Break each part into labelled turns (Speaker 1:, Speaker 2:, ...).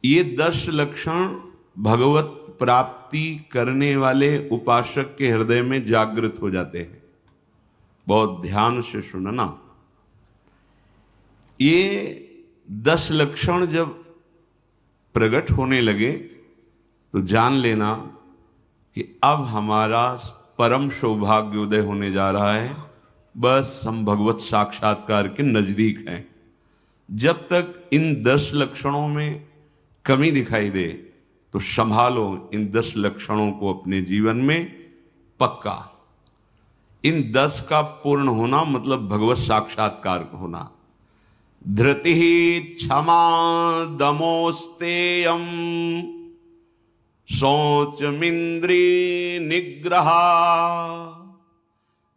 Speaker 1: ये 10 लक्षण भगवत प्राप्ति करने वाले उपासक के हृदय में जागृत हो जाते हैं। बहुत ध्यान से सुनना। ये 10 लक्षण जब प्रकट होने लगे तो जान लेना कि अब हमारा परम सौभाग्य उदय होने जा रहा है। बस हम भगवत साक्षात्कार के नजदीक हैं। जब तक इन 10 लक्षणों में कमी दिखाई दे तो संभालो इन 10 लक्षणों को अपने जीवन में पक्का। इन 10 का पूर्ण होना मतलब भगवत साक्षात्कार होना। धृति क्षमा दमोस्तेयम शौचमिंद्री निग्रह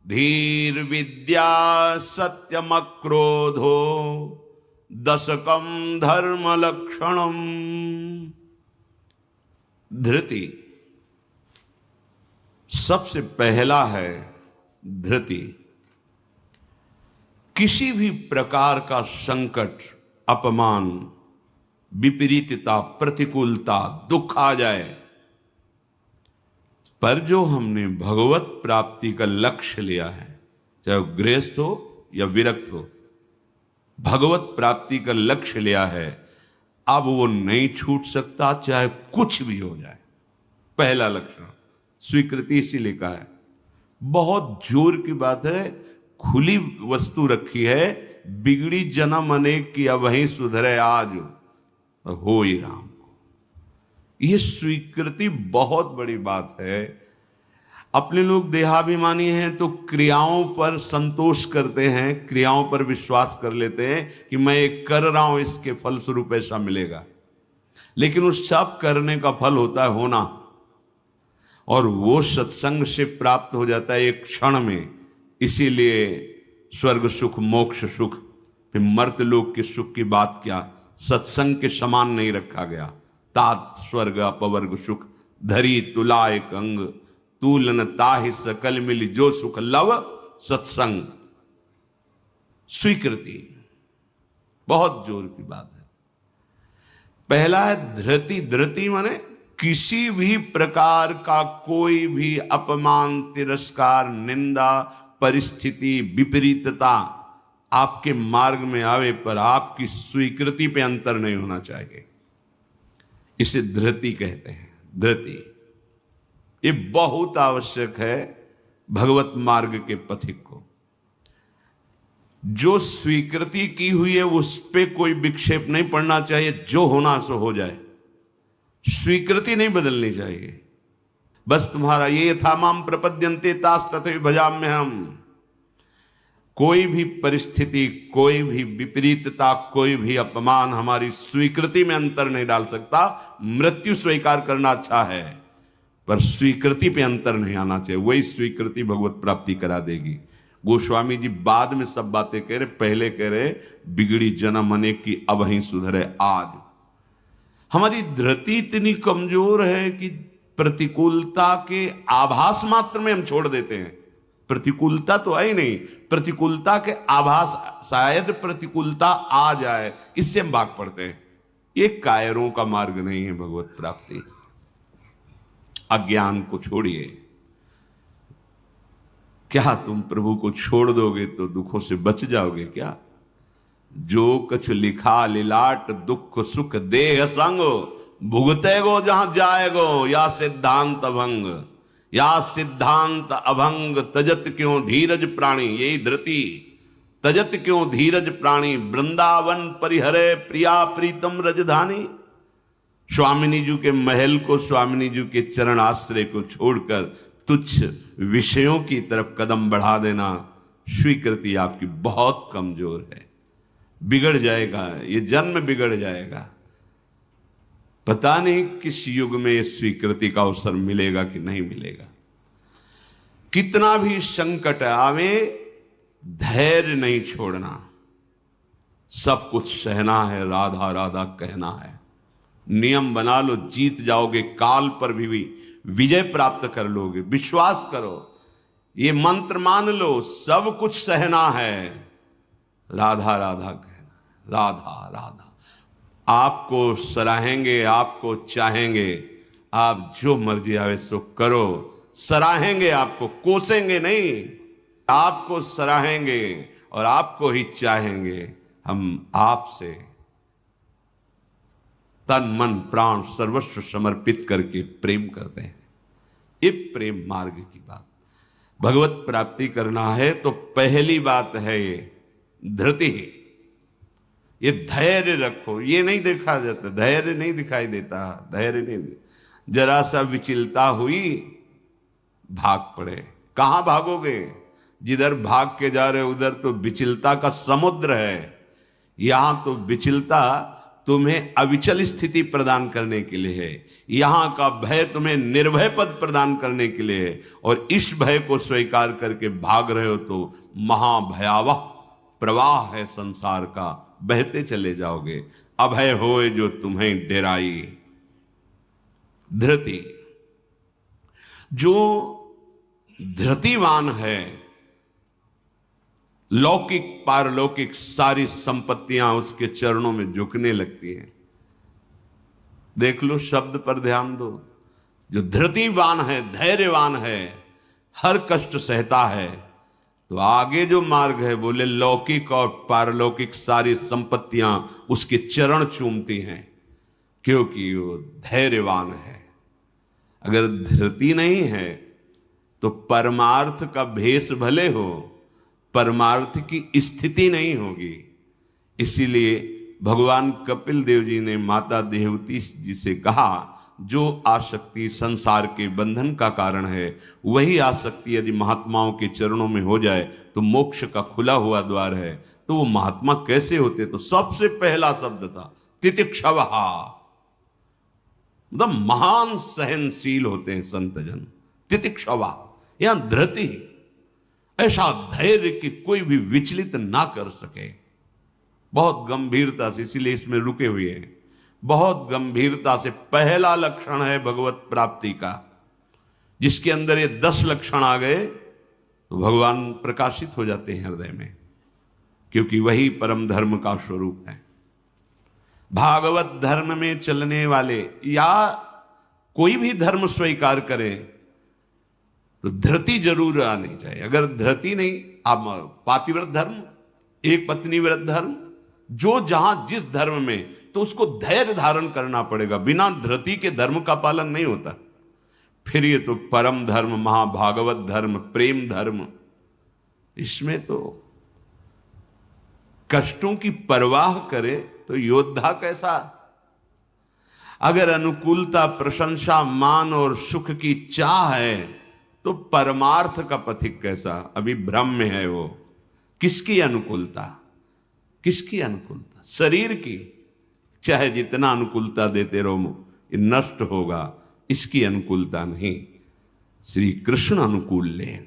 Speaker 1: धीर विद्या सत्यमक्रोधो दशकम धर्म लक्षणम। धृति सबसे पहला है। धृति किसी भी प्रकार का संकट, अपमान, विपरीतता, प्रतिकूलता, दुख आ जाए, पर जो हमने भगवत प्राप्ति का लक्ष्य लिया है, चाहे गृहस्थ हो या विरक्त हो, भगवत प्राप्ति का लक्ष्य लिया है, अब वो नहीं छूट सकता, चाहे कुछ भी हो जाए। पहला लक्षण स्वीकृति इसीलिए कहा है। बहुत जोर की बात है। खुली वस्तु रखी है, बिगड़ी जन्म अनेक की अब वहीं सुधरे आज हो ही राम को। यह स्वीकृति बहुत बड़ी बात है। अपने लोग देहाभिमानी हैं तो क्रियाओं पर संतोष करते हैं, क्रियाओं पर विश्वास कर लेते हैं कि मैं ये कर रहा हूं, इसके फलस्वरूप ऐसा मिलेगा। लेकिन उस सब करने का फल होता है होना, और वो सत्संग से प्राप्त हो जाता है एक क्षण में। इसीलिए स्वर्ग सुख, मोक्ष सुख, फिर मर्त्यलोक के सुख की बात क्या, सत्संग के समान नहीं रखा गया। तात स्वर्ग अपवर्ग सुख धरी तुला एक अंग, तूलन ताहि सकल मिली जो सुख लव सत्संग। स्वीकृति बहुत जोर की बात है। पहला है धृति। धृति माने किसी भी प्रकार का कोई भी अपमान, तिरस्कार, निंदा, परिस्थिति, विपरीतता आपके मार्ग में आवे पर आपकी स्वीकृति पे अंतर नहीं होना चाहिए। इसे धृति कहते हैं। धृति ये बहुत आवश्यक है भगवत मार्ग के पथिक को। जो स्वीकृति की हुई है उस पे कोई विक्षेप नहीं पड़ना चाहिए। जो होना सो हो जाए, स्वीकृति नहीं बदलनी चाहिए। बस तुम्हारा ये था माम प्रपद्यन्ते तास तथे भजाम्य हम। कोई भी परिस्थिति, कोई भी विपरीतता, कोई भी अपमान हमारी स्वीकृति में अंतर नहीं डाल सकता। मृत्यु स्वीकार करना अच्छा है, पर स्वीकृति पे अंतर नहीं आना चाहिए। वही स्वीकृति भगवत प्राप्ति करा देगी। गोस्वामी जी बाद में सब बातें कह रहे, पहले कह रहे बिगड़ी जन्म अनेक की अब ही सुधरे आज। हमारी धृति इतनी कमजोर है कि प्रतिकूलता के आभास मात्र में हम छोड़ देते हैं। प्रतिकूलता तो है ही नहीं, प्रतिकूलता के आभास, शायद प्रतिकूलता आ जाए, इससे हम भाग पड़ते हैं। ये कायरों का मार्ग नहीं है भगवत प्राप्ति। अज्ञान को छोड़िए। क्या तुम प्रभु को छोड़ दोगे तो दुखों से बच जाओगे क्या? जो कछ लिखा लिलाट दुख सुख देह संग, भुगते गो जहां जाएगो या सिद्धांत अभंग। या सिद्धांत अभंग तजत क्यों धीरज प्राणी। यही धृति। तजत क्यों धीरज प्राणी, वृंदावन परिहरे प्रिया प्रीतम रजधानी। स्वामिनी जी के महल को, स्वामिनी जी के चरण आश्रय को छोड़कर तुच्छ विषयों की तरफ कदम बढ़ा देना, स्वीकृति आपकी बहुत कमजोर है। बिगड़ जाएगा, ये जन्म बिगड़ जाएगा। पता नहीं किस युग में ये स्वीकृति का अवसर मिलेगा कि नहीं मिलेगा। कितना भी संकट आवे, धैर्य नहीं छोड़ना। सब कुछ सहना है, राधा राधा कहना है। नियम बना लो, जीत जाओगे। काल पर भी विजय प्राप्त कर लोगे। विश्वास करो, ये मंत्र मान लो, सब कुछ सहना है, राधा राधा कहना, राधा राधा। आपको सराहेंगे, आपको चाहेंगे, आप जो मर्जी आवे सो करो। सराहेंगे आपको, कोसेंगे नहीं, आपको सराहेंगे और आपको ही चाहेंगे। हम आपसे तन मन प्राण सर्वस्व समर्पित करके प्रेम करते हैं। ये प्रेम मार्ग की बात। भगवत प्राप्ति करना है तो पहली बात है ये धृति, ये धैर्य रखो। ये नहीं देखा जाता, धैर्य नहीं दिखाई देता, धैर्य नहीं जरा सा विचलता हुई भाग पड़े। कहां भागोगे? जिधर भाग के जा रहे उधर तो विचलता का समुद्र है। यहां तो विचलता तुम्हें अविचल स्थिति प्रदान करने के लिए है। यहां का भय तुम्हें निर्भय पद प्रदान करने के लिए है। और इस भय को स्वीकार करके भाग रहे हो तो महाभयावह प्रवाह है संसार का, बहते चले जाओगे। अभय होए जो तुम्हें डेराई। धृति, जो धृतिवान है, लौकिक पारलौकिक सारी संपत्तियां उसके चरणों में झुकने लगती हैं। देख लो, शब्द पर ध्यान दो। जो धृतिवान है, धैर्यवान है, हर कष्ट सहता है, तो आगे जो मार्ग है बोले लौकिक और पारलौकिक सारी संपत्तियां उसके चरण चूमती हैं, क्योंकि वो धैर्यवान है। अगर धृति नहीं है तो परमार्थ का भेष भले हो, परमार्थ की स्थिति नहीं होगी। इसीलिए भगवान कपिल देव जी ने माता देवती जी से कहा, जो आसक्ति संसार के बंधन का कारण है, वही आसक्ति यदि महात्माओं के चरणों में हो जाए तो मोक्ष का खुला हुआ द्वार है। तो वो महात्मा कैसे होते? तो सबसे पहला शब्द था तितिक्षवः, मतलब महान सहनशील होते हैं संत जन। तितिक्षवः, यहां धृति, ऐसा धैर्य कि कोई भी विचलित ना कर सके। बहुत गंभीरता से, इसीलिए इसमें रुके हुए हैं। बहुत गंभीरता से पहला लक्षण है भगवत प्राप्ति का। जिसके अंदर ये 10 लक्षण आ गए तो भगवान प्रकाशित हो जाते हैं हृदय में, क्योंकि वही परम धर्म का स्वरूप है। भागवत धर्म में चलने वाले या कोई भी धर्म स्वीकार करे तो धृति जरूर आनी चाहिए। अगर धृति नहीं, आप पातिव्रत धर्म, एक पत्नी व्रत धर्म, जो जहां जिस धर्म में, तो उसको धैर्य धारण करना पड़ेगा। बिना धृति के धर्म का पालन नहीं होता। फिर ये तो परम धर्म, महाभागवत धर्म, प्रेम धर्म, इसमें तो कष्टों की परवाह करे तो योद्धा कैसा। अगर अनुकूलता, प्रशंसा, मान और सुख की चाह है तो परमार्थ का पथिक कैसा। अभी भ्रम में है वो। किसकी अनुकूलता? किसकी अनुकूलता? शरीर की। चाहे जितना अनुकूलता देते रहो, ये नष्ट होगा। इसकी अनुकूलता नहीं। श्री कृष्ण अनुकूल लेन,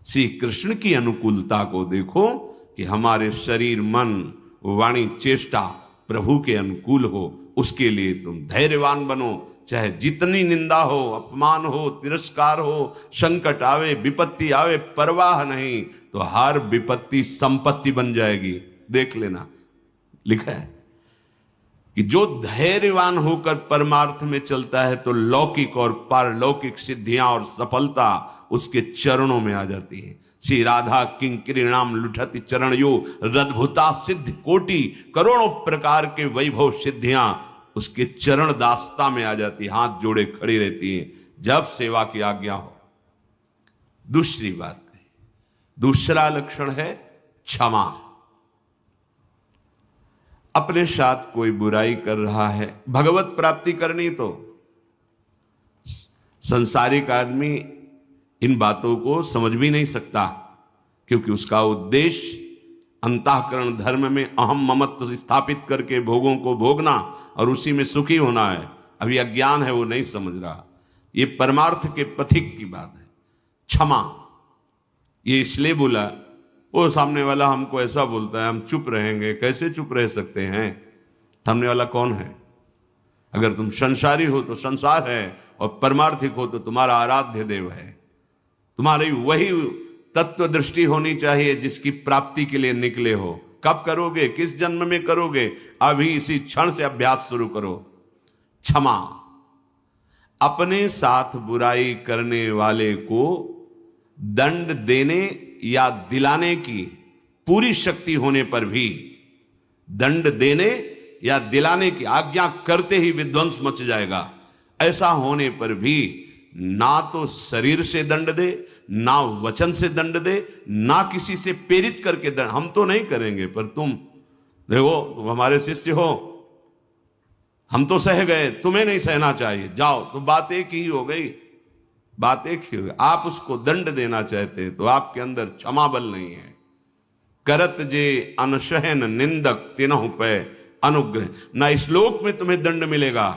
Speaker 1: श्री कृष्ण की अनुकूलता को देखो कि हमारे शरीर, मन, वाणी, चेष्टा प्रभु के अनुकूल हो। उसके लिए तुम धैर्यवान बनो। चाहे जितनी निंदा हो, अपमान हो, तिरस्कार हो, संकट आवे, विपत्ति आवे, परवाह नहीं। तो हर विपत्ति संपत्ति बन जाएगी। देख लेना, लिखा है कि जो धैर्यवान होकर परमार्थ में चलता है तो लौकिक और पारलौकिक सिद्धियां और सफलता उसके चरणों में आ जाती है। श्री राधा किंकरीणाम लुठति चरणयो रद्भुता सिद्ध कोटि, करोड़ों प्रकार के वैभव सिद्धियां उसके चरण दास्ता में आ जाती, हाथ जोड़े खड़ी रहती हैं जब सेवा की आज्ञा हो। दूसरी बात है, दूसरा लक्षण है क्षमा। अपने साथ कोई बुराई कर रहा है, भगवत प्राप्ति करनी तो संसारिक आदमी इन बातों को समझ भी नहीं सकता, क्योंकि उसका उद्देश्य अंतःकरण धर्म में अहम ममत्व स्थापित करके भोगों को भोगना और उसी में सुखी होना है। अभी अज्ञान है, वो नहीं समझ रहा। ये परमार्थ के पथिक की बात है। क्षमा, ये इसलिए बोला, वो सामने वाला हमको ऐसा बोलता है, हम चुप रहेंगे। कैसे चुप रह सकते हैं? सामने वाला कौन है? अगर तुम संसारी हो तो संसार है, और परमार्थिक हो तो तुम्हारा आराध्य देव है। तुम्हारी वही तत्व दृष्टि होनी चाहिए जिसकी प्राप्ति के लिए निकले हो। कब करोगे, किस जन्म में करोगे? अभी इसी क्षण से अभ्यास शुरू करो। क्षमा, अपने साथ बुराई करने वाले को दंड देने या दिलाने की पूरी शक्ति होने पर भी, दंड देने या दिलाने की आज्ञा करते ही विध्वंस मच जाएगा, ऐसा होने पर भी ना तो शरीर से दंड दे, ना वचन से दंड दे, ना किसी से प्रेरित करके दंड। हम तो नहीं करेंगे, पर तुम देखो, तुम हमारे शिष्य हो, हम तो सह गए, तुम्हें नहीं सहना चाहिए, जाओ। तो बात एक ही हो गई, बात एक ही हो गई। आप उसको दंड देना चाहते तो आपके अंदर क्षमा बल नहीं है। करत जे अनशहन निंदक तिनहु पे अनुग्रह, ना इस लोक में तुम्हें दंड मिलेगा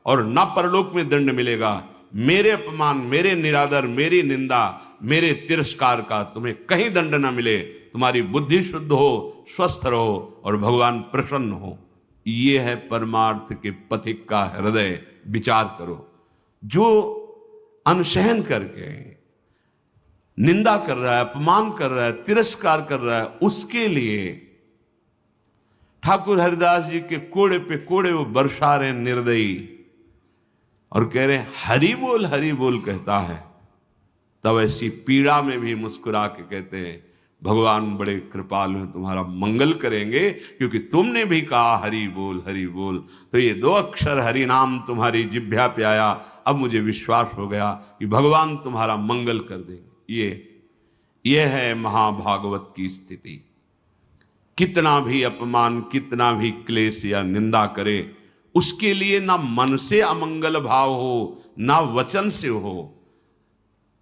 Speaker 1: और ना परलोक में दंड मिलेगा। मेरे अपमान, मेरे निरादर, मेरी निंदा, मेरे तिरस्कार का तुम्हें कहीं दंड ना मिले। तुम्हारी बुद्धि शुद्ध हो, स्वस्थ रहो और भगवान प्रसन्न हो। ये है परमार्थ के पथिक का हृदय। विचार करो, जो अनशहन करके निंदा कर रहा है, अपमान कर रहा है, तिरस्कार कर रहा है, उसके लिए ठाकुर हरिदास जी के कोड़े पे कोड़े वो बरसा रहे निर्दयी और कह रहे हरि बोल कहता है। तब ऐसी पीड़ा में भी मुस्कुरा के कहते हैं भगवान बड़े कृपालु हैं, तुम्हारा मंगल करेंगे, क्योंकि तुमने भी कहा हरि बोल। तो ये 2 अक्षर हरि नाम तुम्हारी जिह्वा पे आया, अब मुझे विश्वास हो गया कि भगवान तुम्हारा मंगल कर देंगे। ये है महाभागवत की स्थिति। कितना भी अपमान, कितना भी क्लेश या निंदा करे, उसके लिए ना मन से अमंगल भाव हो, ना वचन से हो।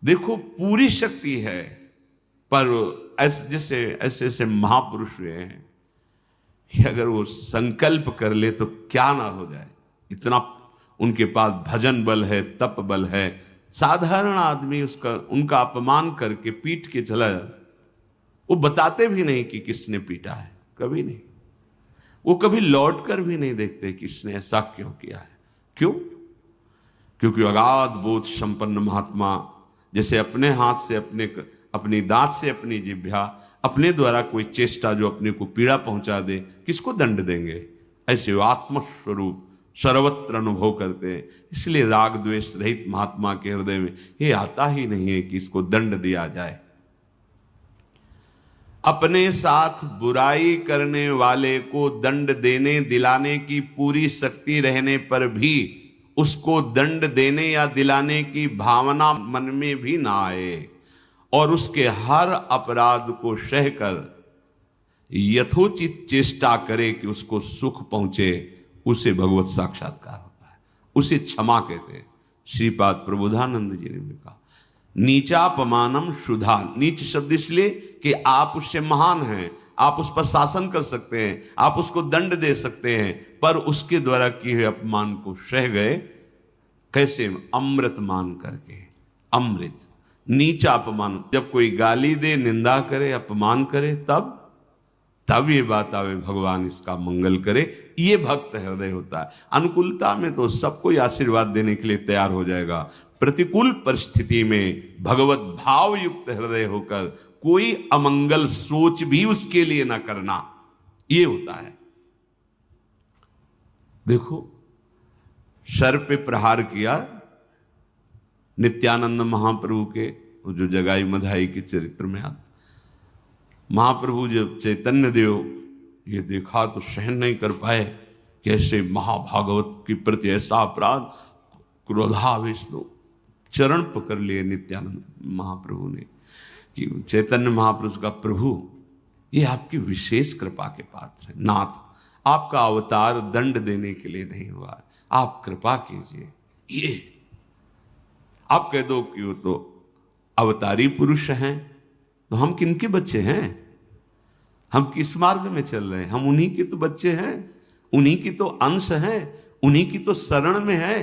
Speaker 1: देखो, पूरी शक्ति है, पर ऐसे ऐसे महापुरुष हुए हैं कि अगर वो संकल्प कर ले तो क्या ना हो जाए। इतना उनके पास भजन बल है, तप बल है। साधारण आदमी उनका अपमान करके पीट के चला जाता, वो बताते भी नहीं कि किसने पीटा है, कभी नहीं। वो कभी लौट कर भी नहीं देखते किसने ऐसा क्यों किया है। क्यों? क्योंकि अगाध बोध संपन्न महात्मा जैसे अपने हाथ से, अपनी दांत से अपनी जिह्वा, अपने द्वारा कोई चेष्टा जो अपने को पीड़ा पहुंचा दे, किसको दंड देंगे? ऐसे वो आत्मस्वरूप सर्वत्र अनुभव करते हैं। इसलिए राग द्वेष रहित महात्मा के हृदय में ये आता ही नहीं है कि इसको दंड दिया जाए। अपने साथ बुराई करने वाले को दंड देने दिलाने की पूरी शक्ति रहने पर भी उसको दंड देने या दिलाने की भावना मन में भी ना आए और उसके हर अपराध को सहकर यथोचित चेष्टा करे कि उसको सुख पहुंचे, उसे भगवत साक्षात्कार होता है, उसे क्षमा कहते हैं। श्रीपाद प्रबोधानंद जी ने भी कहा, नीचापमानम शुद्धा। नीच शब्द इसलिए कि आप उससे महान हैं, आप उस पर शासन कर सकते हैं, आप उसको दंड दे सकते हैं, पर उसके द्वारा किए हुए अपमान को सह गए। कैसे? अमृत मान करके। अमृत, नीचा अपमान। जब कोई गाली दे, निंदा करे, अपमान करे, तब ये बात आवे भगवान इसका मंगल करे। ये भक्त हृदय होता है। अनुकूलता में तो सबको आशीर्वाद देने के लिए तैयार हो जाएगा। प्रतिकूल परिस्थिति में भगवत भाव युक्त हृदय होकर कोई अमंगल सोच भी उसके लिए ना करना, ये होता है। देखो, सर पे प्रहार किया नित्यानंद महाप्रभु के, जो जगाई मधाई के चरित्र में आता। महाप्रभु जब चैतन्य देव ये देखा तो सहन नहीं कर पाए कि ऐसे महाभागवत के प्रति ऐसा अपराध। क्रोधावेश लोग चरण पकड़ लिए नित्यानंद महाप्रभु ने कि चैतन्य महाप्रभु का प्रभु, ये आपकी विशेष कृपा के पात्र है। नाथ, आपका अवतार दंड देने के लिए नहीं हुआ, आप कृपा कीजिए। ये आप कह दो कि वो तो अवतारी पुरुष हैं, तो हम किनके बच्चे हैं? हम किस मार्ग में चल रहे हैं? हम उन्हीं के तो बच्चे हैं, उन्हीं की तो अंश हैं, उन्हीं की तो शरण में है।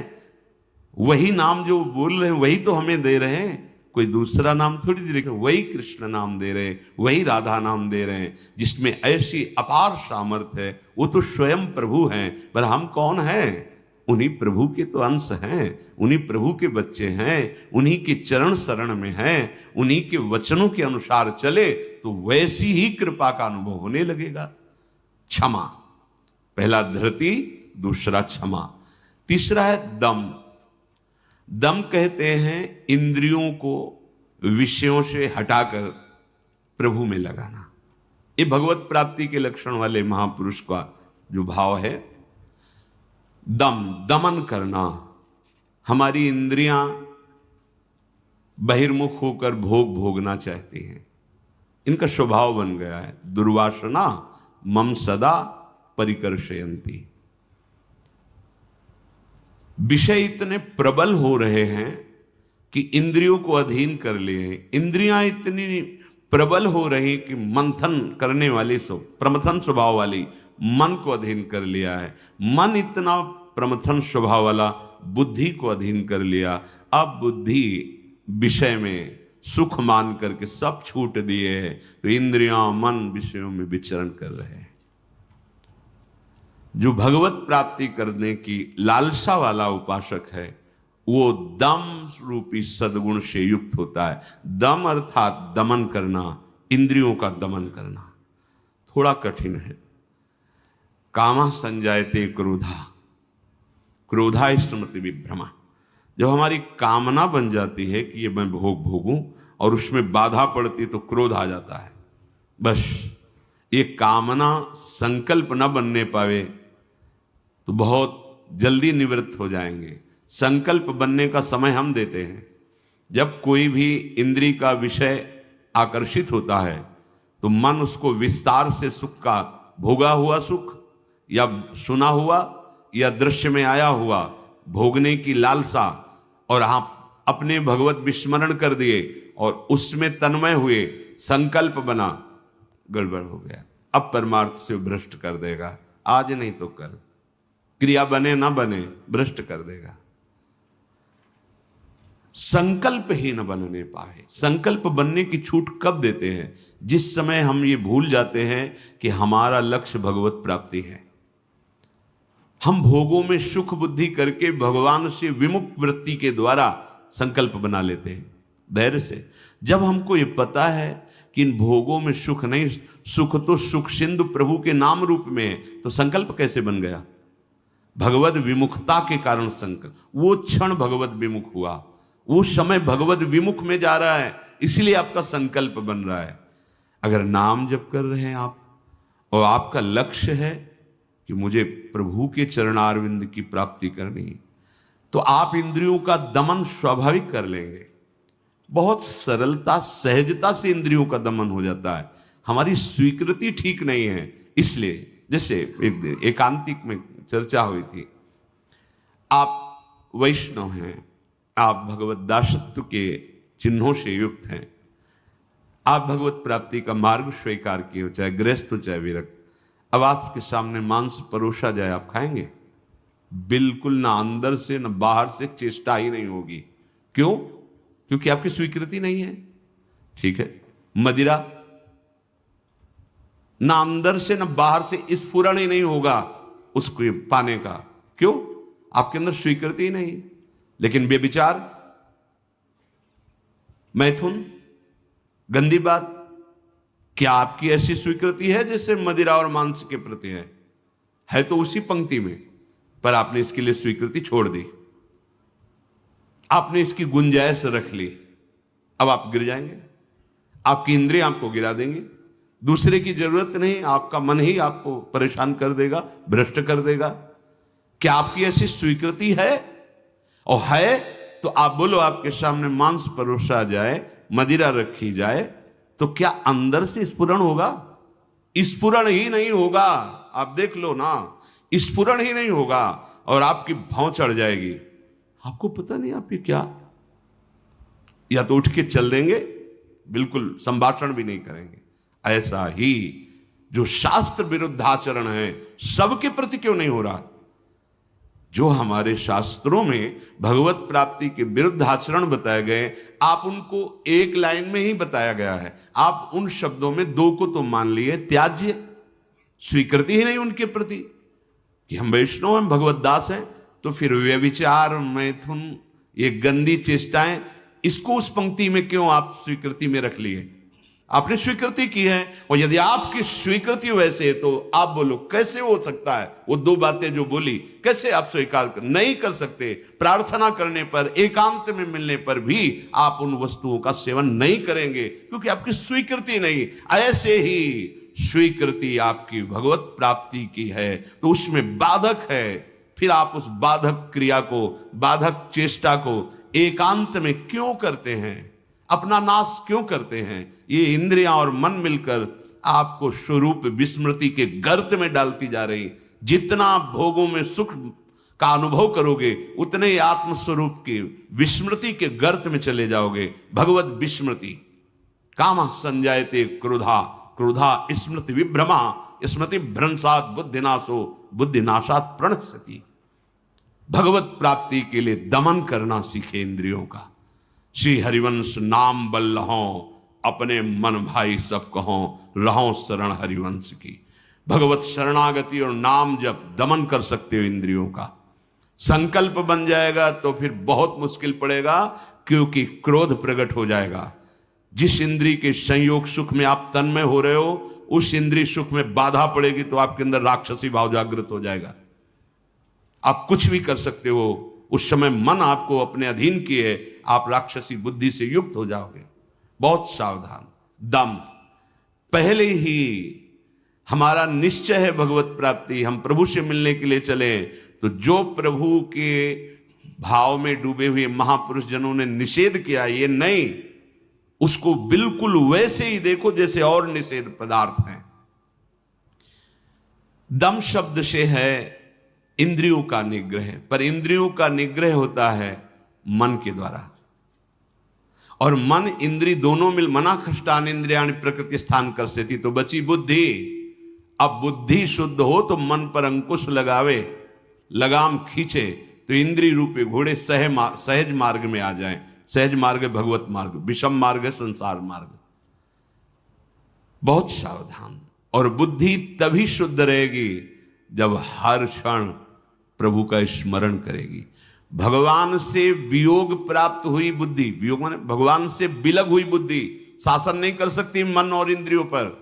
Speaker 1: वही नाम जो बोल रहे हैं वही तो हमें दे रहे हैं, कोई दूसरा नाम थोड़ी दे रहे। वही कृष्ण नाम दे रहे हैं, वही राधा नाम दे रहे हैं, जिसमें ऐसी अपार सामर्थ्य है। वो तो स्वयं प्रभु हैं, पर हम कौन हैं? उन्हीं प्रभु के तो अंश हैं, उन्हीं प्रभु के बच्चे हैं, उन्हीं के चरण शरण में हैं, उन्हीं के वचनों के अनुसार चले तो वैसी ही कृपा का अनुभव होने लगेगा। क्षमा। पहला धृति, दूसरा क्षमा। तीसरा है दम। दम कहते हैं इंद्रियों को विषयों से हटाकर प्रभु में लगाना। ये भगवत प्राप्ति के लक्षण वाले महापुरुष का जो भाव है। दम, दमन करना। हमारी इंद्रियां बहिर्मुख होकर भोग भोगना चाहती हैं, इनका स्वभाव बन गया है। दुर्वासना मम सदा परिकर्षयन्ति। विषय इतने प्रबल हो रहे हैं कि इंद्रियों को अधीन कर लिए हैं। इंद्रियां इतनी प्रबल हो रही कि मंथन करने वाली प्रमथन स्वभाव वाली मन को अधीन कर लिया है। मन इतना प्रमथन स्वभाव वाला बुद्धि को अधीन कर लिया। अब बुद्धि विषय में सुख मान करके सब छूट दिए हैं, तो इंद्रियां मन विषयों में विचरण कर रहे हैं। जो भगवत प्राप्ति करने की लालसा वाला उपासक है वो दम रूपी सद्गुण से युक्त होता है। दम अर्थात दमन करना, इंद्रियों का दमन करना थोड़ा कठिन है। कामा संजायते क्रोधा, क्रोधा स्मृति विभ्रमा। जब हमारी कामना बन जाती है कि ये मैं भोग भोगूं और उसमें बाधा पड़ती तो क्रोध आ जाता है। बस ये कामना संकल्प न बनने पावे तो बहुत जल्दी निवृत्त हो जाएंगे। संकल्प बनने का समय हम देते हैं। जब कोई भी इंद्रिय का विषय आकर्षित होता है तो मन उसको विस्तार से सुख का, भोगा हुआ सुख या सुना हुआ या दृश्य में आया हुआ भोगने की लालसा, और आप अपने भगवत विस्मरण कर दिए और उसमें तन्मय हुए, संकल्प बना, गड़बड़ हो गया। अब परमार्थ से भ्रष्ट कर देगा, आज नहीं तो कल। क्रिया बने ना बने भ्रष्ट कर देगा। संकल्प ही न बनने पाए। संकल्प बनने की छूट कब देते हैं? जिस समय हम ये भूल जाते हैं कि हमारा लक्ष्य भगवत प्राप्ति है। हम भोगों में सुख बुद्धि करके भगवान से विमुख वृत्ति के द्वारा संकल्प बना लेते हैं धैर्य से। जब हमको ये पता है कि इन भोगों में सुख नहीं, सुख तो सुख सिंधु प्रभु के नाम रूप में है, तो संकल्प कैसे बन गया? भगवत विमुखता के कारण संकल्प। वो क्षण भगवत विमुख हुआ, वो समय भगवत विमुख में जा रहा है, इसलिए आपका संकल्प बन रहा है। अगर नाम जप कर रहे हैं आप और आपका लक्ष्य है कि मुझे प्रभु के चरणारविंद की प्राप्ति करनी, तो आप इंद्रियों का दमन स्वाभाविक कर लेंगे। बहुत सरलता सहजता से इंद्रियों का दमन हो जाता है। हमारी स्वीकृति ठीक नहीं है, इसलिए जैसे एक दिन एकांतिक में चर्चा हुई थी, आप वैष्णव हैं, आप भगवत दासत्व के चिन्हों से युक्त हैं, आप भगवत प्राप्ति का मार्ग स्वीकार किए हो, चाहे गृहस्थ हो चाहे विरक्त। अब आपके सामने मांस परोसा जाए, आप खाएंगे? बिल्कुल ना, अंदर से ना बाहर से चेष्टा ही नहीं होगी। क्यों? क्योंकि आपकी स्वीकृति नहीं है। ठीक है, मदिरा ना अंदर से ना बाहर से स्फुरण ही नहीं होगा उसको पाने का। क्यों? आपके अंदर स्वीकृति ही नहीं। लेकिन व्यभिचार, मैथुन, गंदी बात, क्या आपकी ऐसी स्वीकृति है जैसे मदिरा और मांस के प्रति है तो उसी पंक्ति में, पर आपने इसके लिए स्वीकृति छोड़ दी, आपने इसकी गुंजाइश रख ली। अब आप गिर जाएंगे, आपकी इंद्रियां आपको गिरा देंगे। दूसरे की जरूरत नहीं, आपका मन ही आपको परेशान कर देगा, भ्रष्ट कर देगा। क्या आपकी ऐसी स्वीकृति है? और है तो आप बोलो, आपके सामने मांस परोसा जाए, मदिरा रखी जाए, तो क्या अंदर से स्फुरण होगा? स्फुरण ही नहीं होगा। आप देख लो ना, स्फुरण ही नहीं होगा और आपकी भौं चढ़ जाएगी। आपको पता नहीं आप ये क्या, या तो उठ के चल देंगे, बिल्कुल संभाषण भी नहीं करेंगे। ऐसा ही जो शास्त्र विरुद्ध आचरण है, सबके प्रति क्यों नहीं हो रहा? जो हमारे शास्त्रों में भगवत प्राप्ति के विरुद्ध आचरण बताए गए, आप उनको एक लाइन में ही बताया गया है। आप उन शब्दों में दो को तो मान लिए त्याज्य, स्वीकृति ही नहीं उनके प्रति कि हम वैष्णव हैं, भगवत दास हैं। तो फिर व्यभिचार, मैथुन, ये गंदी चेष्टाएं, इसको उस पंक्ति में क्यों आप स्वीकृति में रख लिए? आपने स्वीकृति की है, और यदि आपकी स्वीकृति वैसे है तो आप बोलो कैसे हो सकता है। वो दो बातें जो बोली कैसे आप स्वीकार नहीं कर सकते। प्रार्थना करने पर, एकांत में मिलने पर भी आप उन वस्तुओं का सेवन नहीं करेंगे क्योंकि आपकी स्वीकृति नहीं। ऐसे ही स्वीकृति आपकी भगवत प्राप्ति की है तो उसमें बाधक है, फिर आप उस बाधक क्रिया को, बाधक चेष्टा को एकांत में क्यों करते हैं, अपना नाश क्यों करते हैं। ये इंद्रियां और मन मिलकर आपको स्वरूप विस्मृति के गर्त में डालती जा रही। जितना भोगों में सुख का अनुभव करोगे उतने ही आत्मस्वरूप की विस्मृति के गर्त में चले जाओगे। भगवत विस्मृति, काम संजायते क्रोधा, क्रोधा स्मृति विभ्रमा, स्मृति भ्रंशात बुद्धिनाशो, बुद्धिनाशात प्रणश्यति। भगवत प्राप्ति के लिए दमन करना सीखे इंद्रियों का। श्री हरिवंश नाम बल लहो, अपने मन भाई सब कहो, रहो शरण हरिवंश की। भगवत शरणागति और नाम जब दमन कर सकते हो इंद्रियों का। संकल्प बन जाएगा तो फिर बहुत मुश्किल पड़ेगा क्योंकि क्रोध प्रकट हो जाएगा। जिस इंद्री के संयोग सुख में आप तन्मय हो रहे हो उस इंद्री सुख में बाधा पड़ेगी तो आपके अंदर राक्षसी भाव जागृत हो जाएगा। आप कुछ भी कर सकते हो, उस समय मन आपको अपने अधीन किए आप राक्षसी बुद्धि से युक्त हो जाओगे। बहुत सावधान। दम, पहले ही हमारा निश्चय है भगवत प्राप्ति, हम प्रभु से मिलने के लिए चले तो जो प्रभु के भाव में डूबे हुए महापुरुष जनों ने निषेध किया ये नहीं, उसको बिल्कुल वैसे ही देखो जैसे और निषेध पदार्थ हैं। दम शब्द से है इंद्रियों का निग्रह, पर इंद्रियों का निग्रह होता है मन के द्वारा, और मन इंद्री दोनों मिल मना खष्टान इंद्रियाणि प्रकृति स्थान कर सेती, तो बची बुद्धि। अब बुद्धि शुद्ध हो तो मन पर अंकुश लगावे, लगाम खींचे तो इंद्री रूपे घोड़े सहज मार्ग में आ जाएं। सहज मार्ग है भगवत मार्ग, विषम मार्ग है संसार मार्ग। बहुत सावधान। और बुद्धि तभी शुद्ध रहेगी जब हर क्षण प्रभु का स्मरण करेगी। भगवान से वियोग प्राप्त हुई बुद्धि, वियोग माने भगवान से विलग हुई बुद्धि शासन नहीं कर सकती मन और इंद्रियों पर,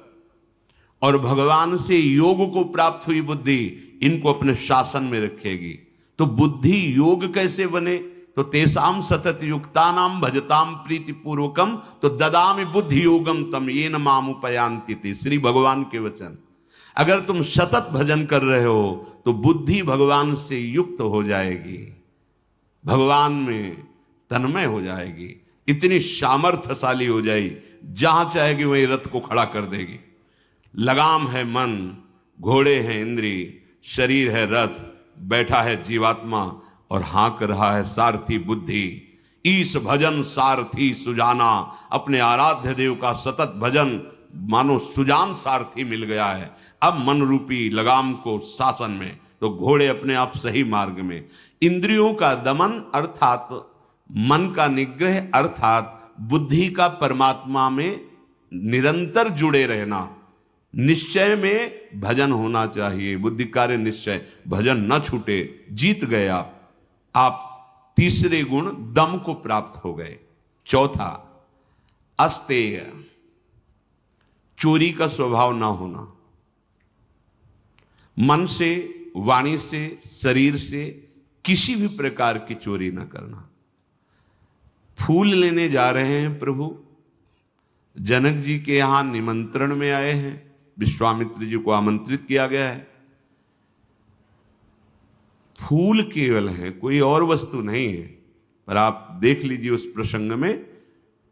Speaker 1: और भगवान से योग को प्राप्त हुई बुद्धि इनको अपने शासन में रखेगी। तो बुद्धि योग कैसे बने, तो तेसाम सतत युक्तानाम भजताम प्रीति पूर्वकम तो ददामि बुद्धि योगम तम येन माम उपयांति ते। श्री भगवान के वचन। अगर तुम सतत भजन कर रहे हो तो बुद्धि भगवान से युक्त हो जाएगी, भगवान में तन्मय हो जाएगी, इतनी सामर्थ्यशाली हो जाएगी, जहां चाहेगी वहीं रथ को खड़ा कर देगी। लगाम है मन, घोड़े हैं इंद्री, शरीर है रथ, बैठा है जीवात्मा और हाँक रहा है सारथी बुद्धि। ईश भजन सारथी सुजाना, अपने आराध्य देव का सतत भजन मानो सुजान सारथी मिल गया है। अब मन रूपी लगाम को शासन में, तो घोड़े अपने आप सही मार्ग में। इंद्रियों का दमन अर्थात मन का निग्रह अर्थात बुद्धि का परमात्मा में निरंतर जुड़े रहना। निश्चय में भजन होना चाहिए, बुद्धि कार्य निश्चय, भजन न छूटे। जीत गया आप, तीसरे गुण दम को प्राप्त हो गए। चौथा अस्तेय, चोरी का स्वभाव ना होना। मन से, वाणी से, शरीर से किसी भी प्रकार की चोरी ना करना। फूल लेने जा रहे हैं प्रभु, जनक जी के यहां निमंत्रण में आए हैं, विश्वामित्र जी को आमंत्रित किया गया है। फूल केवल है, कोई और वस्तु नहीं है। पर आप देख लीजिए उस प्रसंग में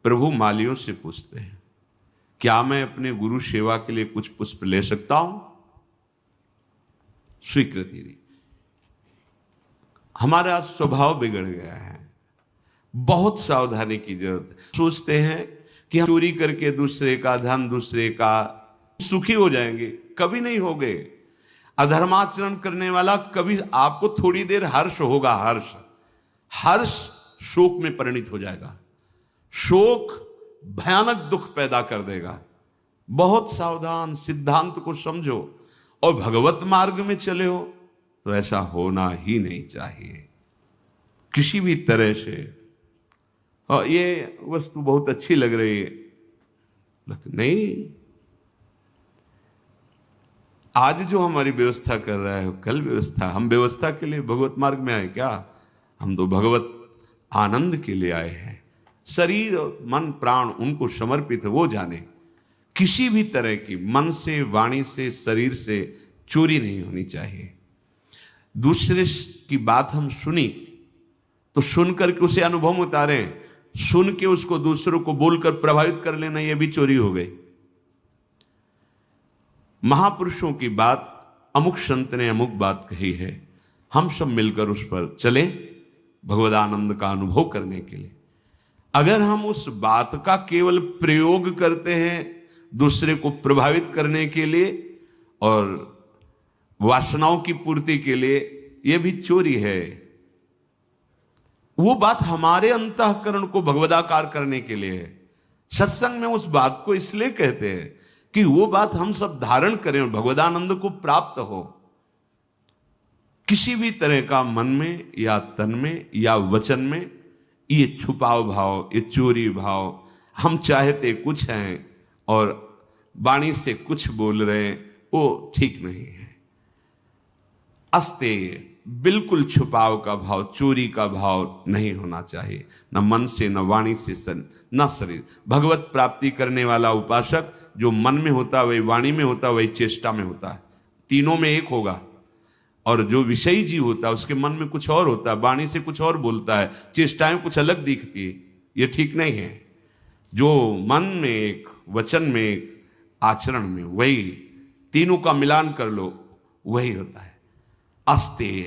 Speaker 1: प्रभु मालियों से पूछते हैं, क्या मैं अपने गुरु सेवा के लिए कुछ पुष्प ले सकता हूं? स्वीकृति दी। हमारा स्वभाव बिगड़ गया है, बहुत सावधानी की जरूरत है। सोचते हैं कि हम चोरी करके दूसरे का धन, दूसरे का सुखी हो जाएंगे, कभी नहीं होगे। अधर्माचरण करने वाला कभी, आपको थोड़ी देर हर्ष होगा, हर्ष शोक में परिणित हो जाएगा, शोक भयानक दुख पैदा कर देगा। बहुत सावधान, सिद्धांत को समझो और भगवत मार्ग में चले हो तो ऐसा होना ही नहीं चाहिए किसी भी तरह से। और ये वस्तु बहुत अच्छी लग रही है, नहीं, आज जो हमारी व्यवस्था कर रहा है कल व्यवस्था, हम व्यवस्था के लिए भगवत मार्ग में आए क्या? हम तो भगवत आनंद के लिए आए हैं। शरीर और मन प्राण उनको समर्पित है, वो जाने। किसी भी तरह की मन से, वाणी से, शरीर से चोरी नहीं होनी चाहिए। दूसरे की बात हम सुनी तो सुन करके उसे अनुभव में उतारें, सुन के उसको दूसरों को बोलकर प्रभावित कर लेना, यह भी चोरी हो गई। महापुरुषों की बात, अमुक संत ने अमुक बात कही है, हम सब मिलकर उस पर चले भगवदानंद का अनुभव करने के लिए। अगर हम उस बात का केवल प्रयोग करते हैं दूसरे को प्रभावित करने के लिए और वासनाओं की पूर्ति के लिए, यह भी चोरी है। वो बात हमारे अंतःकरण को भगवदाकार करने के लिए है। सत्संग में उस बात को इसलिए कहते हैं कि वो बात हम सब धारण करें और भगवदानंद को प्राप्त हो। किसी भी तरह का मन में या तन में या वचन में ये छुपाव भाव, ये चोरी भाव, हम चाहते कुछ हैं और वाणी से कुछ बोल रहे हैं, वो ठीक नहीं है। अस्तेय, बिल्कुल छुपाव का भाव, चोरी का भाव नहीं होना चाहिए, न मन से, न वाणी से, न शरीर। भगवत प्राप्ति करने वाला उपासक जो मन में होता है वही वाणी में होता है, वही चेष्टा में होता है, तीनों में एक होगा। और जो विषयी जीव होता है उसके मन में कुछ और होता है, वाणी से कुछ और बोलता है, चेष्टाएं कुछ अलग दिखती है, ये ठीक नहीं है। जो मन में एक, वचन में एक, आचरण में, वही तीनों का मिलान कर लो, वही होता है अस्तेय।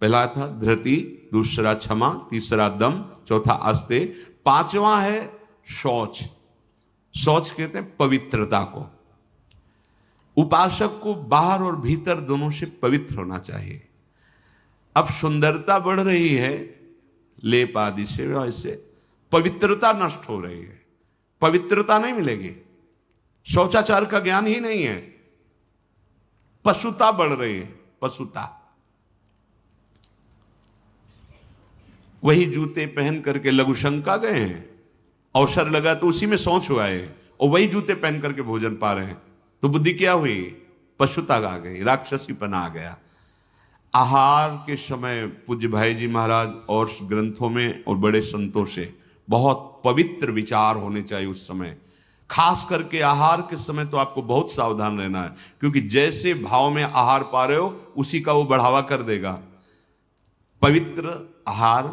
Speaker 1: पहला था धृति, दूसरा क्षमा, तीसरा दम, चौथा अस्तेय, पांचवा है शौच। शौच कहते हैं पवित्रता को। उपासक को बाहर और भीतर दोनों से पवित्र होना चाहिए। अब सुंदरता बढ़ रही है लेप आदि से, वैसे पवित्रता नष्ट हो रही है, पवित्रता नहीं मिलेगी। शौचाचार का ज्ञान ही नहीं है, पशुता बढ़ रही है, पशुता। वही जूते पहन करके लघुशंका गए हैं, अवसर लगा तो उसी में शौच हुआ है, और वही जूते पहन करके भोजन पा रहे हैं, तो बुद्धि क्या हुई? पशुता आ गई, राक्षसीपना आ गया। आहार के समय पूज्य भाई जी महाराज और ग्रंथों में और बड़े संतों से बहुत पवित्र विचार होने चाहिए उस समय। खास करके आहार के समय तो आपको बहुत सावधान रहना है, क्योंकि जैसे भाव में आहार पा रहे हो उसी का वो बढ़ावा कर देगा। पवित्र आहार,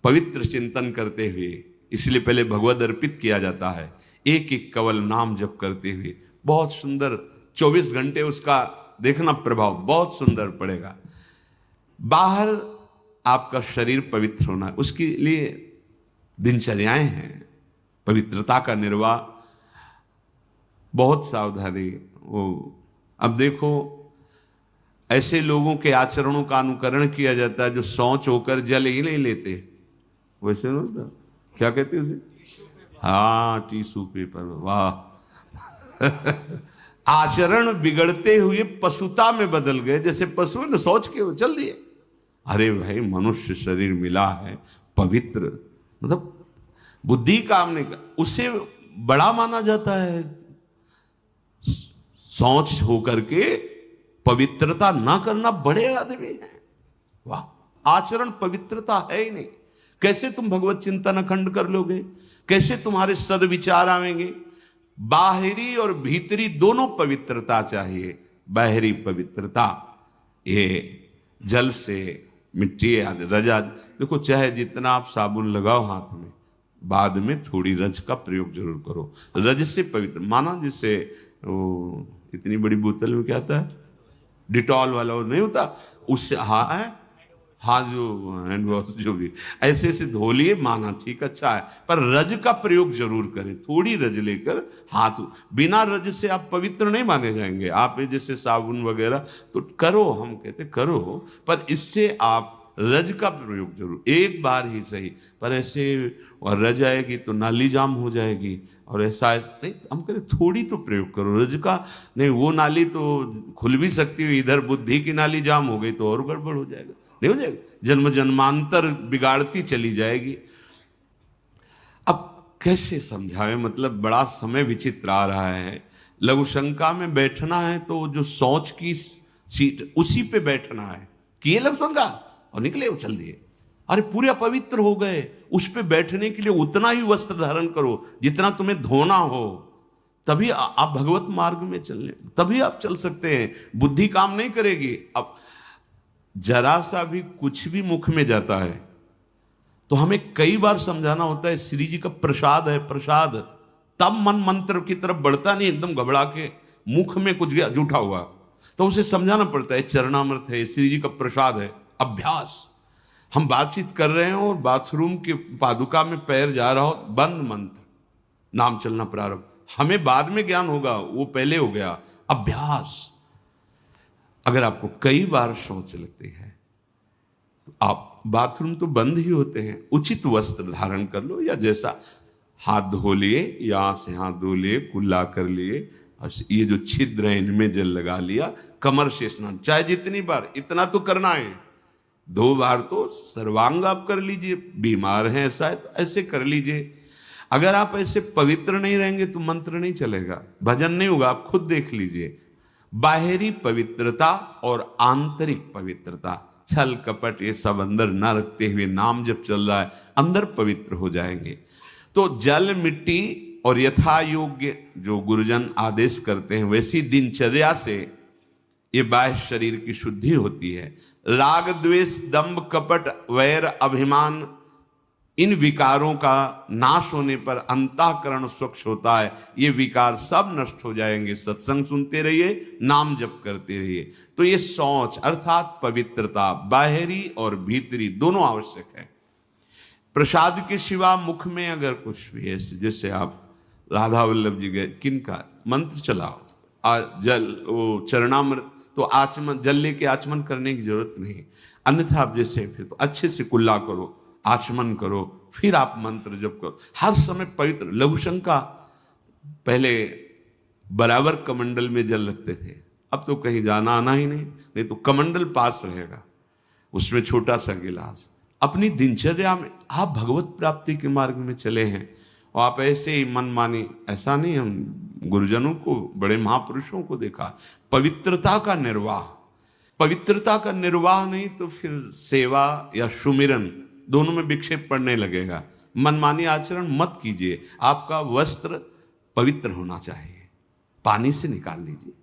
Speaker 1: पवित्र चिंतन करते हुए, इसलिए पहले भगवद अर्पित किया जाता है, एक एक कवल नाम जप करते हुए। बहुत सुंदर 24 घंटे उसका देखना प्रभाव बहुत सुंदर पड़ेगा। बाहर आपका शरीर पवित्र होना है, उसके लिए दिनचर्याएं हैं, पवित्रता का निर्वाह, बहुत सावधानी। वो अब देखो ऐसे लोगों के आचरणों का अनुकरण किया जाता है जो शौच होकर जल ही नहीं लेते। वैसे ना क्या कहते हैं उसे, हाँ टिश्यू पेपर, वाह। आचरण बिगड़ते हुए पशुता में बदल गए, जैसे पशु ने सोच के चल दिए। अरे भाई, मनुष्य शरीर मिला है पवित्र, मतलब बुद्धि काम नहीं कर, उसे बड़ा माना जाता है। सोच होकर के पवित्रता ना करना बड़े आदमी हैं, वाह। आचरण पवित्रता है ही नहीं, कैसे तुम भगवत चिंतन अखंड कर लोगे? कैसे तुम्हारे सदविचार आवेंगे? बाहरी और भीतरी दोनों पवित्रता चाहिए। बाहरी पवित्रता ये जल से, मिट्टी आदि, रजा, देखो चाहे जितना आप साबुन लगाओ हाथ में, बाद में थोड़ी रज का प्रयोग जरूर करो। रज से पवित्र माना, जिससे वो इतनी बड़ी बोतल में क्या आता है, डिटॉल वाला वो नहीं होता, उससे हाँ जो हैंड वॉश जो भी ऐसे से धो लिए, माना ठीक अच्छा है, पर रज का प्रयोग जरूर करें। थोड़ी रज लेकर हाथ, बिना रज से आप पवित्र नहीं माने जाएंगे। आप जैसे साबुन वगैरह तो करो, हम कहते करो, पर इससे आप रज का प्रयोग जरूर, एक बार ही सही, पर ऐसे और रज आएगी तो नाली जाम हो जाएगी, और ऐसा नहीं, हम कह रहे थोड़ी तो प्रयोग करो रज का। नहीं, वो नाली तो खुल भी सकती है, इधर बुद्धि की नाली जाम हो गई तो और गड़बड़ हो जाएगा, नहीं हो जाएगा, जन्म जन्मांतर बिगाड़ती चली जाएगी। अब कैसे समझाएं, मतलब बड़ा समय विचित्र आ रहा है। लघु शंका में बैठना है तो जो सोच की सीट उसी पे बैठना है, किए लघु शंका और निकले उछल दिए। अरे पूरे अपवित्र हो गए, उस पे बैठने के लिए उतना ही वस्त्र धारण करो जितना तुम्हें धोना हो, तभी आप भगवत मार्ग में चलने, तभी आप चल सकते हैं। बुद्धि काम नहीं करेगी। अब जरा सा भी कुछ भी मुख में जाता है तो हमें कई बार समझाना होता है, श्री जी का प्रसाद है, प्रसाद। तब मन मंत्र की तरफ बढ़ता नहीं, एकदम घबरा के मुख में कुछ गया जूठा हुआ तो उसे समझाना पड़ता है, चरणामृत है, श्री जी का प्रसाद है। अभ्यास। हम बातचीत कर रहे हैं और बाथरूम के पादुका में पैर जा रहा हो, बंद मंत्र, नाम चलना प्रारंभ। हमें बाद में ज्ञान होगा, वो पहले हो गया। अभ्यास। अगर आपको कई बार शौच लगती है तो आप, बाथरूम तो बंद ही होते हैं, उचित वस्त्र धारण कर लो, या जैसा हाथ धो लिए, यहां से हाथ धो लिए, कुल्ला कर लिए, और ये जो छिद्र है इनमें जल लगा लिया, कमर से स्नान, चाहे जितनी बार, इतना तो करना है। 2 बार तो सर्वांग आप कर लीजिए, बीमार हैं ऐसा है तो ऐसे कर लीजिए। अगर आप ऐसे पवित्र नहीं रहेंगे तो मंत्र नहीं चलेगा, भजन नहीं होगा। आप खुद देख लीजिए, बाहरी पवित्रता और आंतरिक पवित्रता, छल कपट ये सब अंदर ना रखते हुए नाम जब चल रहा है, अंदर पवित्र हो जाएंगे। तो जल, मिट्टी और यथा योग्य जो गुरुजन आदेश करते हैं वैसी दिनचर्या से ये बाह्य शरीर की शुद्धि होती है। राग, द्वेष, दंभ, कपट, वैर, अभिमान, इन विकारों का नाश होने पर अंतःकरण स्वच्छ होता है। ये विकार सब नष्ट हो जाएंगे। सत्संग सुनते रहिए, नाम जप करते रहिए। तो ये शौच अर्थात पवित्रता, बाहरी और भीतरी दोनों आवश्यक है। प्रसाद के सिवा मुख में अगर कुछ भी है, जैसे आप राधा वल्लभ जी गए, किनका मंत्र चलाओ, जल, वो चरणामृत, तो आचमन, जल लेके आचमन करने की जरूरत नहीं। अन्यथा आप जैसे फिर तो अच्छे से कुल्ला करो, आचमन करो, फिर आप मंत्र जप करो, हर समय पवित्र। लघु शंका पहले बराबर कमंडल में जल रखते थे, अब तो कहीं जाना आना ही नहीं तो कमंडल पास रहेगा, उसमें छोटा सा गिलास। अपनी दिनचर्या में आप भगवत प्राप्ति के मार्ग में चले हैं और आप ऐसे ही मन मानी, ऐसा नहीं। हम गुरुजनों को, बड़े महापुरुषों को देखा, पवित्रता का निर्वाह, पवित्रता का निर्वाह नहीं तो फिर सेवा या सुमिरन दोनों में विक्षेप पड़ने लगेगा। मनमानी आचरण मत कीजिए। आपका वस्त्र पवित्र होना चाहिए, पानी से निकाल लीजिए,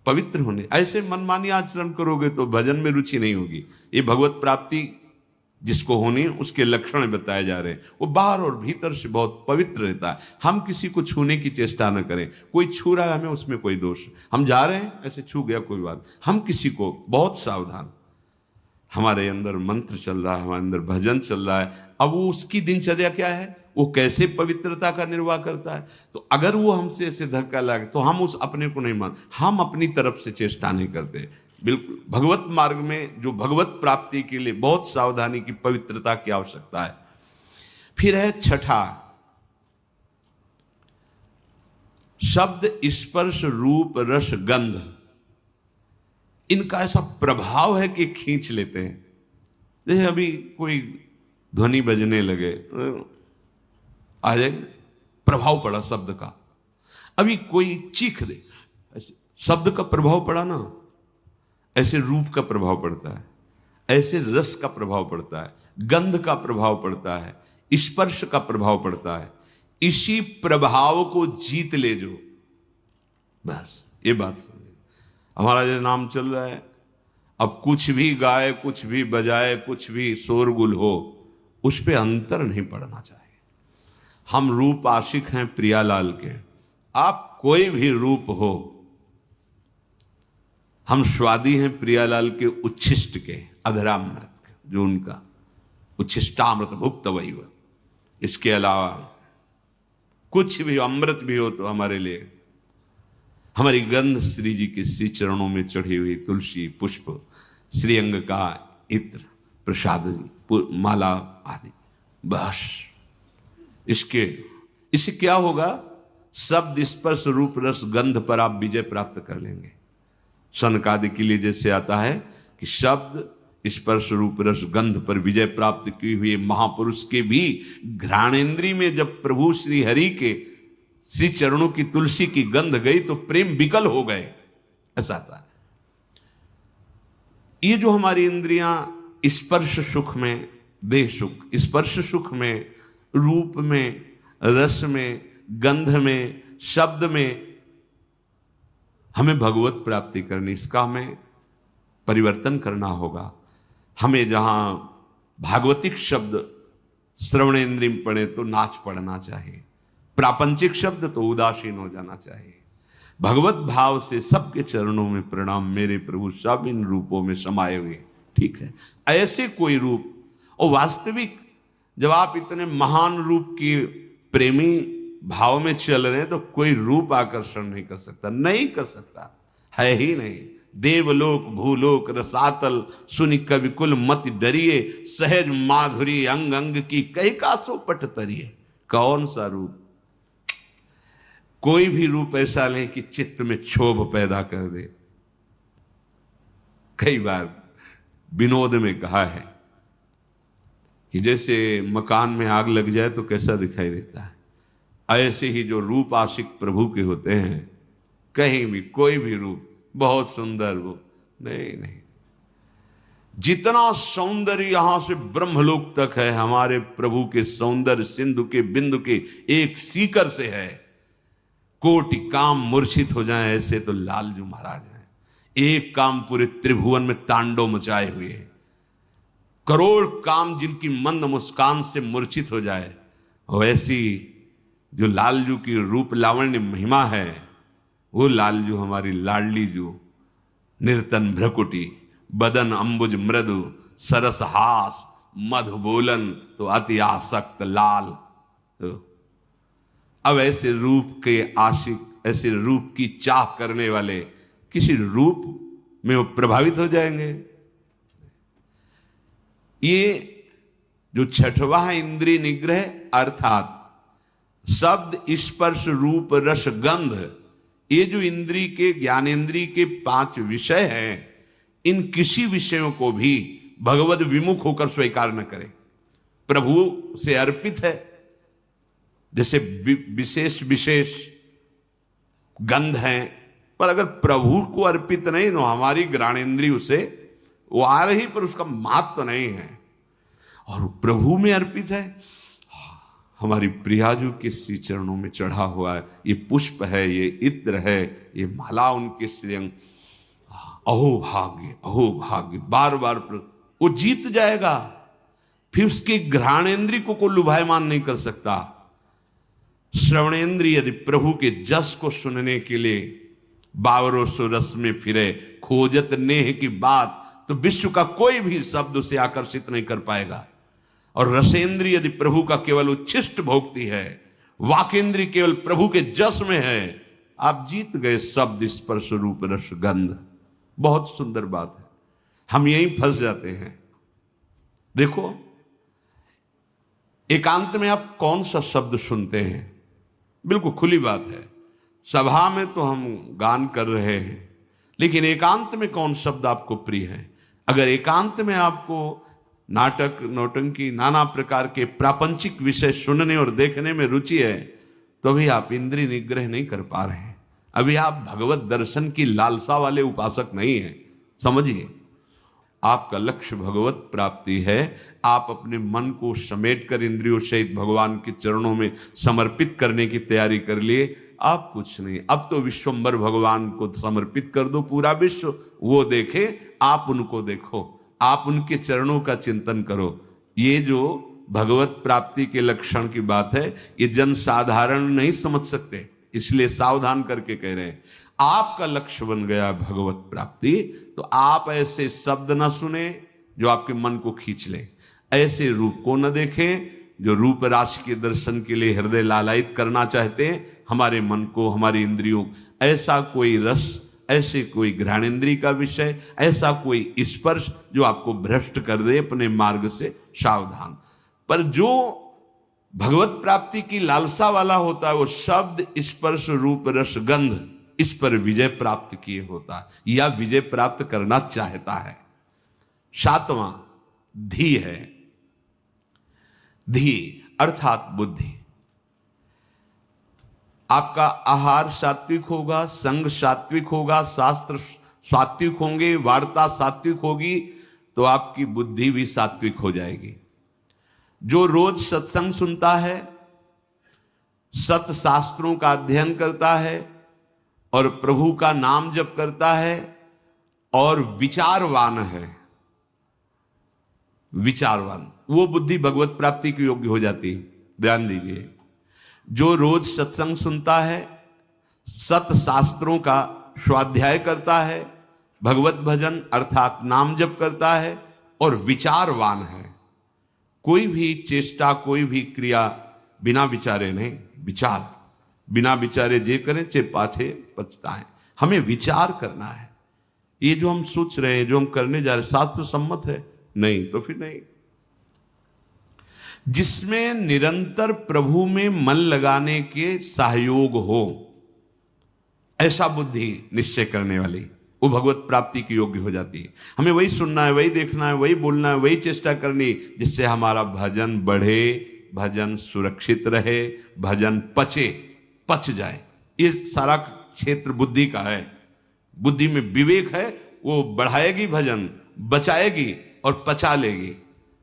Speaker 1: पवित्र होने। ऐसे मनमानी आचरण करोगे तो भजन में रुचि नहीं होगी। ये भगवत प्राप्ति जिसको होनी उसके लक्षण बताए जा रहे हैं, वो बाहर और भीतर से बहुत पवित्र रहता है। हम किसी को छूने की चेष्टा न करें। कोई छू रहा है हमें, उसमें कोई दोष, हम जा रहे हैं ऐसे छू गया कोई बात, हम किसी को बहुत सावधान। हमारे अंदर मंत्र चल रहा है, हमारे अंदर भजन चल रहा है, अब वो उसकी दिनचर्या क्या है, वो कैसे पवित्रता का निर्वाह करता है। तो अगर वो हमसे ऐसे धक्का लगे तो हम उस अपने को नहीं मान, हम अपनी तरफ से चेष्टा नहीं करते। बिल्कुल भगवत मार्ग में जो भगवत प्राप्ति के लिए बहुत सावधानी की, पवित्रता की आवश्यकता है। फिर है छठा, शब्द, स्पर्श, रूप, रस, गंध, इनका ऐसा प्रभाव है कि खींच लेते हैं। जैसे अभी कोई ध्वनि बजने लगे, आ जाएगा, प्रभाव पड़ा शब्द का। अभी कोई चीख दे, ऐसे शब्द का प्रभाव पड़ा ना, ऐसे रूप का प्रभाव पड़ता है, ऐसे रस का प्रभाव पड़ता है, गंध का प्रभाव पड़ता है, स्पर्श का प्रभाव पड़ता है। इसी प्रभाव को जीत ले जो, बस ये बात समझे। हमारा जो नाम चल रहा है, अब कुछ भी गाए, कुछ भी बजाए, कुछ भी शोरगुल हो, उस पे अंतर नहीं पड़ना चाहिए। हम रूप आशिक हैं प्रियालाल के, आप कोई भी रूप हो, हम स्वादी हैं प्रियालाल के उच्छिष्ट के, अधरामृत के, जो उनका उच्छिष्टामृत भुक्त वही हुआ। इसके अलावा कुछ भी अमृत भी हो तो हमारे लिए, हमारी गंध श्री जी के श्री चरणों में चढ़ी हुई तुलसी, पुष्प, श्रीअंग का इत्र, प्रसाद, माला आदि, बस। इससे क्या होगा, शब्द, स्पर्श, रूप, रस, गंध पर आप विजय प्राप्त कर लेंगे। सनकादि के लिए जैसे आता है कि शब्द, स्पर्श रूप रस गंध पर विजय प्राप्त की हुई महापुरुष के भी घ्राणेन्द्री में जब प्रभु श्री हरि के श्री चरणों की तुलसी की गंध गई तो प्रेम विकल हो गए, ऐसा था। ये जो हमारी इंद्रियां स्पर्श सुख में, देह सुख, स्पर्श सुख में, रूप में, रस में, गंध में, शब्द में हमें भगवत प्राप्ति करनी, इसका हमें परिवर्तन करना होगा। हमें जहां भागवतिक शब्द श्रवणेन्द्रिय में पड़े तो नाच पड़ना चाहिए, प्रापंचिक शब्द तो उदासीन हो जाना चाहिए। भगवत भाव से सबके चरणों में प्रणाम, मेरे प्रभु सब इन रूपों में समाये हुए, ठीक है। ऐसे कोई रूप, और वास्तविक जब आप इतने महान रूप की प्रेमी भाव में चल रहे हैं तो कोई रूप आकर्षण नहीं कर सकता, नहीं कर सकता, है ही नहीं। देवलोक भूलोक रसातल सुनि कवि कुल मति डरिए, सहज माधुरी अंग अंग की कई कासो पट तरिए। कौन सा रूप? कोई भी रूप ऐसा नहीं कि चित्त में क्षोभ पैदा कर दे। कई बार विनोद में कहा है कि जैसे मकान में आग लग जाए तो कैसा दिखाई देता है, ऐसे ही जो रूप आशिक प्रभु के होते हैं, कहीं भी कोई भी रूप बहुत सुंदर वो नहीं। जितना सौंदर्य यहां से ब्रह्मलोक तक है, हमारे प्रभु के सौंदर्य सिंधु के बिंदु के एक सीकर से है। कोटि काम मूर्छित हो जाए ऐसे तो लालजू महाराज हैं। एक काम पूरे त्रिभुवन में तांडव मचाए हुए है। करोड़ काम जिनकी मंद मुस्कान से मूर्छित हो जाए, वैसी जो लालजू की रूप लावण्य महिमा है, वो लालजू हमारी लाडली जू, निर्तन भ्रकुटी, बदन अंबुज मृदु, सरस हास, मधु बोलन तो अति आसक्त लाल। अब ऐसे रूप के आशिक, ऐसे रूप की चाह करने वाले किसी रूप में वो प्रभावित हो जाएंगे। ये जो छठवां है इंद्रिय निग्रह, अर्थात शब्द स्पर्श रूप रस गंध, ये जो इंद्रिय के ज्ञानेन्द्रिय के 5 विषय हैं, इन किसी विषयों को भी भगवद विमुख होकर स्वीकार न करें। प्रभु से अर्पित है, जैसे विशेष विशेष गंध हैं, पर अगर प्रभु को अर्पित नहीं तो हमारी घ्राणेन्द्रिय उसे वो आ रही पर उसका महत्व नहीं है। और प्रभु में अर्पित है, हमारी प्रियाजू के श्री चरणों में चढ़ा हुआ है, ये पुष्प है, ये इत्र है, ये माला उनके श्रीअंग, अहो भाग्य, बार बार वो जीत जाएगा। फिर उसके घ्राणेन्द्रिय को लुभायमान नहीं कर सकता। श्रवणेन्द्रिय यदि प्रभु के जस को सुनने के लिए बावरों सो रस में फिरे, खोजत नेह की बात, तो विश्व का कोई भी शब्द उसे आकर्षित नहीं कर पाएगा। और रसेंद्रिय यदि प्रभु का केवल उच्छिष्ट भोगती है, वाकेंद्रिय केवल प्रभु के जस में है, आप जीत गए शब्द स्पर्श रूप रस गंध। बहुत सुंदर बात है, हम यहीं फंस जाते हैं। देखो, एकांत में आप कौन सा शब्द सुनते हैं? बिल्कुल खुली बात है, सभा में तो हम गान कर रहे हैं, लेकिन एकांत में कौन शब्द आपको प्रिय है? अगर एकांत में आपको नाटक, नौटंकी, नाना प्रकार के प्रापंचिक विषय सुनने और देखने में रुचि है, तो अभी आप इंद्रिय निग्रह नहीं कर पा रहे हैं। अभी आप भगवत दर्शन की लालसा वाले उपासक नहीं हैं। समझिए, आपका लक्ष्य भगवत प्राप्ति है। आप अपने मन को समेटकर इंद्रियों सहित भगवान के चरणों में समर्पित करने की तैयारी कर लिए। आप कुछ नहीं, अब तो विश्वम्भर भगवान को समर्पित कर दो। पूरा विश्व वो देखे, आप उनको देखो, आप उनके चरणों का चिंतन करो। ये जो भगवत प्राप्ति के लक्षण की बात है, ये जन साधारण नहीं समझ सकते, इसलिए सावधान करके कह रहे हैं। आपका लक्ष्य बन गया भगवत प्राप्ति, तो आप ऐसे शब्द ना सुने जो आपके मन को खींच ले, ऐसे रूप को न देखें जो रूप राशि के दर्शन के लिए हृदय लालायित करना चाहते हैं हमारे मन को, हमारी इंद्रियों। ऐसा कोई रस, ऐसे कोई घ्राणेन्द्रिय का विषय, ऐसा कोई स्पर्श जो आपको भ्रष्ट कर दे अपने मार्ग से, सावधान। पर जो भगवत प्राप्ति की लालसा वाला होता है, वो शब्द स्पर्श रूप रस गंध, इस पर विजय प्राप्त किए होता है या विजय प्राप्त करना चाहता है। सातवां धी है। धी अर्थात बुद्धि। आपका आहार सात्विक होगा, संग सात्विक होगा, शास्त्र सात्विक होंगे, वार्ता सात्विक होगी, तो आपकी बुद्धि भी सात्विक हो जाएगी। जो रोज सत्संग सुनता है, सत शास्त्रों का अध्ययन करता है और प्रभु का नाम जप करता है और विचारवान है, विचारवान, वो बुद्धि भगवत प्राप्ति की योग्य हो जाती है। ध्यान दीजिए, जो रोज सत्संग सुनता है, सत शास्त्रों का स्वाध्याय करता है, भगवत भजन अर्थात नाम जप करता है और विचारवान है, कोई भी चेष्टा, कोई भी क्रिया बिना विचारे नहीं, विचार बिना विचारे जे करें चे पाछे पछताएं। हमें विचार करना है। ये जो हम सोच रहे हैं, जो हम करने जा रहे हैं, शास्त्र सम्मत है? नहीं, तो फिर नहीं। जिसमें निरंतर प्रभु में मन लगाने के सहयोग हो, ऐसा बुद्धि निश्चय करने वाली, वो भगवत प्राप्ति की योग्य हो जाती है। हमें वही सुनना है, वही देखना है, वही बोलना है, वही चेष्टा करनी, जिससे हमारा भजन बढ़े, भजन सुरक्षित रहे, भजन पच जाए। ये सारा क्षेत्र बुद्धि का है। बुद्धि में विवेक है, वो बढ़ाएगी भजन, बचाएगी और पचा लेगी।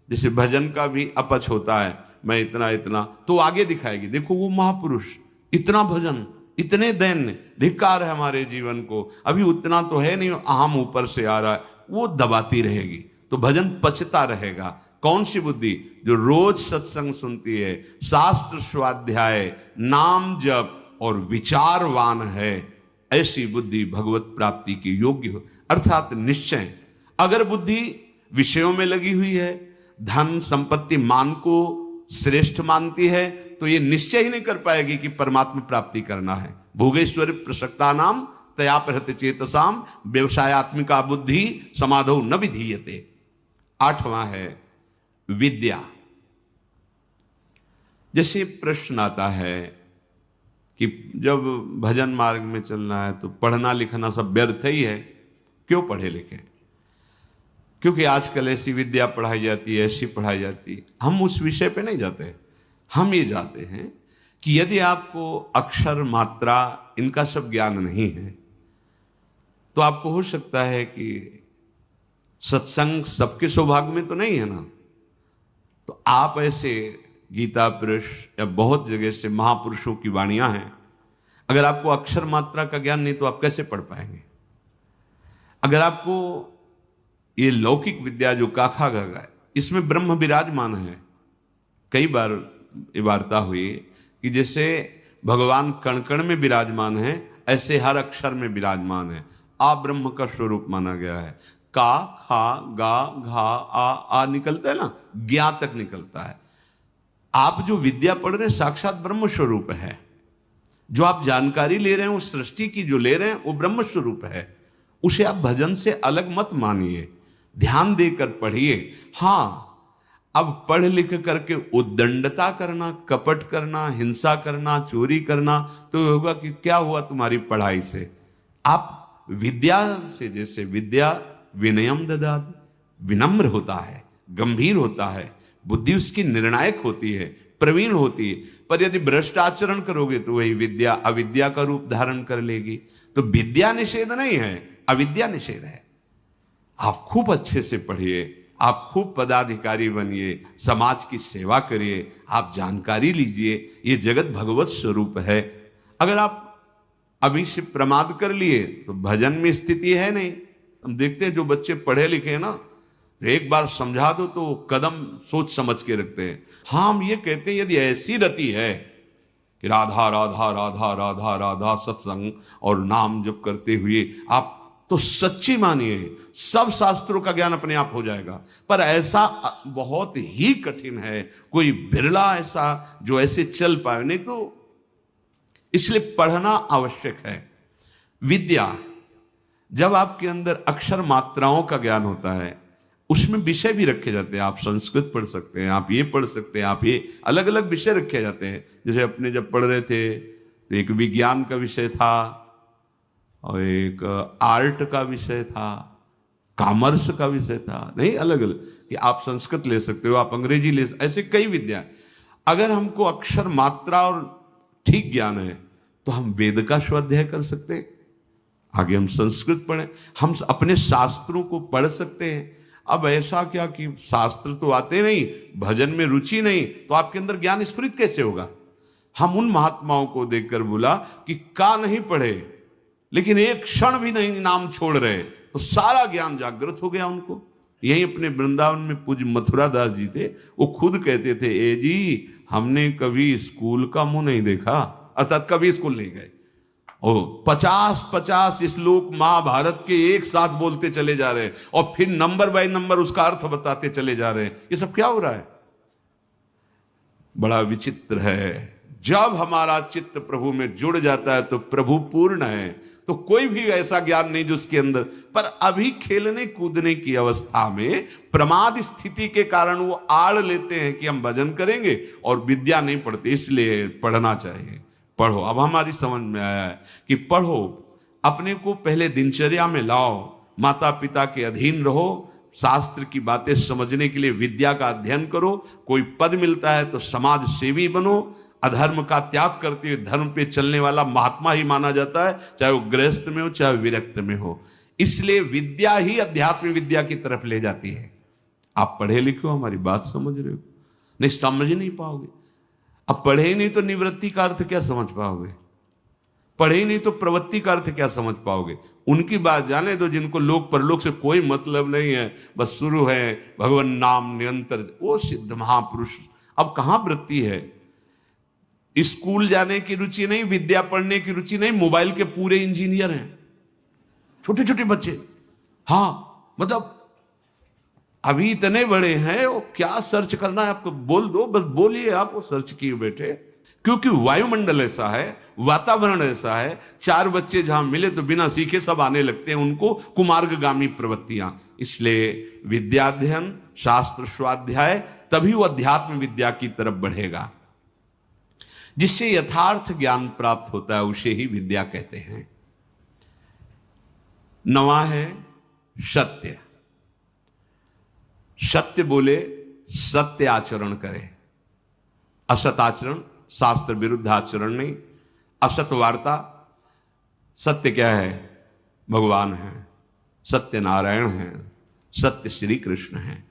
Speaker 1: जैसे भजन का भी अपच होता है, मैं इतना इतना, तो आगे दिखाएगी, देखो वो महापुरुष, इतना भजन, इतने दैन्य, धिक्कार है हमारे जीवन को, अभी उतना तो है नहीं, अहम ऊपर से आ रहा है, वो दबाती रहेगी, तो भजन पचता रहेगा। कौन सी बुद्धि? जो रोज सत्संग सुनती है, शास्त्र स्वाध्याय, नाम जप और विचारवान है, ऐसी बुद्धि भगवत प्राप्ति की योग्य हो, अर्थात निश्चय। अगर बुद्धि विषयों में लगी हुई है, धन संपत्ति मान को श्रेष्ठ मानती है, तो ये निश्चय ही नहीं कर पाएगी कि परमात्मा प्राप्ति करना है। भोगेश्वर प्रसक्ता नाम तया प्रहत चेतसाम व्यवसायत्मिका बुद्धि समाधौ न विधीयते। आठवां है विद्या। जैसे प्रश्न आता है कि जब भजन मार्ग में चलना है तो पढ़ना लिखना सब व्यर्थ ही है, क्यों पढ़े लिखे? क्योंकि आजकल ऐसी विद्या पढ़ाई जाती है, ऐसी पढ़ाई जाती है। हम उस विषय पे नहीं जाते, हम ये जाते हैं कि यदि आपको अक्षर मात्रा इनका सब ज्ञान नहीं है, तो आपको हो सकता है कि सत्संग सबके सौभाग्य में तो नहीं है ना, तो आप ऐसे गीता पुरुष या बहुत जगह से महापुरुषों की वाणियां हैं, अगर आपको अक्षर मात्रा का ज्ञान नहीं तो आप कैसे पढ़ पाएंगे? अगर आपको ये लौकिक विद्या जो काखा गगा है, इसमें ब्रह्म विराजमान है। कई बार ये वार्ता हुई कि जैसे भगवान कण कण में विराजमान है, ऐसे हर अक्षर में विराजमान है। आ ब्रह्म का स्वरूप माना गया है। का, खा, गा, घा, आ निकलता है ना, ज्ञा तक निकलता है। आप जो विद्या पढ़ रहे हैं साक्षात ब्रह्म स्वरूप है। जो आप जानकारी ले रहे हैं, उस सृष्टि की जो ले रहे हैं, वो ब्रह्म स्वरूप है। उसे आप भजन से अलग मत मानिए, ध्यान देकर पढ़िए। हाँ, अब पढ़ लिख करके उद्दंडता करना, कपट करना, हिंसा करना, चोरी करना, तो होगा कि क्या हुआ तुम्हारी पढ़ाई से? आप विद्या से, जैसे विद्या विनयम ददाति, विनम्र होता है, गंभीर होता है, बुद्धि उसकी निर्णायक होती है, प्रवीण होती है। पर यदि भ्रष्ट आचरण करोगे तो वही विद्या अविद्या का रूप धारण कर लेगी। तो विद्या निषेध नहीं है, अविद्या निषेध है। आप खूब अच्छे से पढ़िए, आप खूब पदाधिकारी बनिए, समाज की सेवा करिए, आप जानकारी लीजिए, ये जगत भगवत स्वरूप है। अगर आप अभी से प्रमाद कर लिए तो भजन में स्थिति है नहीं। हम देखते हैं जो बच्चे पढ़े लिखे हैं ना, तो एक बार समझा दो तो कदम सोच समझ के रखते हैं। हाँ, हम ये कहते हैं यदि ऐसी रति है कि राधा राधा राधा राधा राधा सत्संग और नाम जप करते हुए आप, तो सच्ची मानिए सब शास्त्रों का ज्ञान अपने आप हो जाएगा। पर ऐसा बहुत ही कठिन है, कोई बिरला ऐसा जो ऐसे चल पाए, नहीं तो इसलिए पढ़ना आवश्यक है। विद्या, जब आपके अंदर अक्षर मात्राओं का ज्ञान होता है, उसमें विषय भी रखे जाते हैं। आप संस्कृत पढ़ सकते हैं, आप ये पढ़ सकते हैं, आप ये अलग अलग विषय रखे जाते हैं। जैसे अपने जब पढ़ रहे थे तो एक विज्ञान का विषय था और एक आर्ट का विषय था, कॉमर्स का विषय था, नहीं, अलग अलग, कि आप संस्कृत ले सकते हो, आप अंग्रेजी ले सकते, ऐसे कई विद्या। अगर हमको अक्षर मात्रा और ठीक ज्ञान है तो हम वेद का स्वाध्याय कर सकते हैं, आगे हम संस्कृत पढ़ें, हम अपने शास्त्रों को पढ़ सकते हैं। अब ऐसा क्या कि शास्त्र तो आते नहीं, भजन में रुचि नहीं, तो आपके अंदर ज्ञान स्फुरित कैसे होगा? हम उन महात्माओं को देखकर बोला कि का नहीं पढ़े लेकिन एक क्षण भी नहीं नाम छोड़ रहे, तो सारा ज्ञान जागृत हो गया उनको। यही अपने वृंदावन में पूज्य मथुरा दास जी थे, वो खुद कहते थे, ए जी हमने कभी स्कूल का मुंह नहीं देखा, अर्थात कभी स्कूल नहीं गए। ओ 50-50 श्लोक महाभारत के एक साथ बोलते चले जा रहे हैं और फिर नंबर बाय नंबर उसका अर्थ बताते चले जा रहे हैं। ये सब क्या हो रहा है? बड़ा विचित्र है। जब हमारा चित्त प्रभु में जुड़ जाता है तो प्रभु पूर्ण है, तो कोई भी ऐसा ज्ञान नहीं जो उसके अंदर, पर अभी खेलने कूदने की अवस्था में प्रमाद स्थिति के कारण वो आड़ लेते हैं कि हम भजन करेंगे और विद्या नहीं पढ़ते, इसलिए पढ़ना चाहिए। पढ़ो, अब हमारी समझ में आया है कि पढ़ो, अपने को पहले दिनचर्या में लाओ, माता पिता के अधीन रहो, शास्त्र की बातें समझने के लिए विद्या का अध्ययन करो, कोई पद मिलता है तो समाज सेवी बनो, अधर्म का त्याग करते हुए धर्म पे चलने वाला महात्मा ही माना जाता है, चाहे वो गृहस्थ में हो चाहे विरक्त में हो। इसलिए विद्या ही अध्यात्म विद्या की तरफ ले जाती है। आप पढ़े लिखे हो, हमारी बात समझ रहे हो? नहीं, समझ नहीं पाओगे। अब पढ़े ही नहीं तो निवृत्ति का अर्थ क्या समझ पाओगे? पढ़े ही नहीं तो प्रवृत्ति का अर्थ क्या समझ पाओगे? उनकी बात जाने दो जिनको लोक परलोक से कोई मतलब नहीं है, बस शुरू है भगवान नाम निरंतर, वो सिद्ध महापुरुष। अब कहां वृत्ति है? स्कूल जाने की रुचि नहीं, विद्या पढ़ने की रुचि नहीं, मोबाइल के पूरे इंजीनियर हैं छोटे छोटे बच्चे। हाँ, मतलब अभी इतने बड़े हैं, वो क्या सर्च करना है आपको बोल दो, बस बोलिए, आप वो सर्च किए बैठे। क्योंकि वायुमंडल ऐसा है, वातावरण ऐसा है, चार बच्चे जहां मिले तो बिना सीखे सब आने लगते हैं, उनको कुमार्गगामी प्रवृत्तियां। इसलिए विद्याध्ययन, शास्त्र स्वाध्याय, तभी वो अध्यात्म विद्या की तरफ बढ़ेगा। जिससे यथार्थ ज्ञान प्राप्त होता है उसे ही विद्या कहते हैं। नवा है सत्य। सत्य बोले, सत्य आचरण करे, असत आचरण, शास्त्र विरुद्ध आचरण नहीं। असत वार्ता, सत्य क्या है? भगवान है, सत्य नारायण है, सत्य श्री कृष्ण है।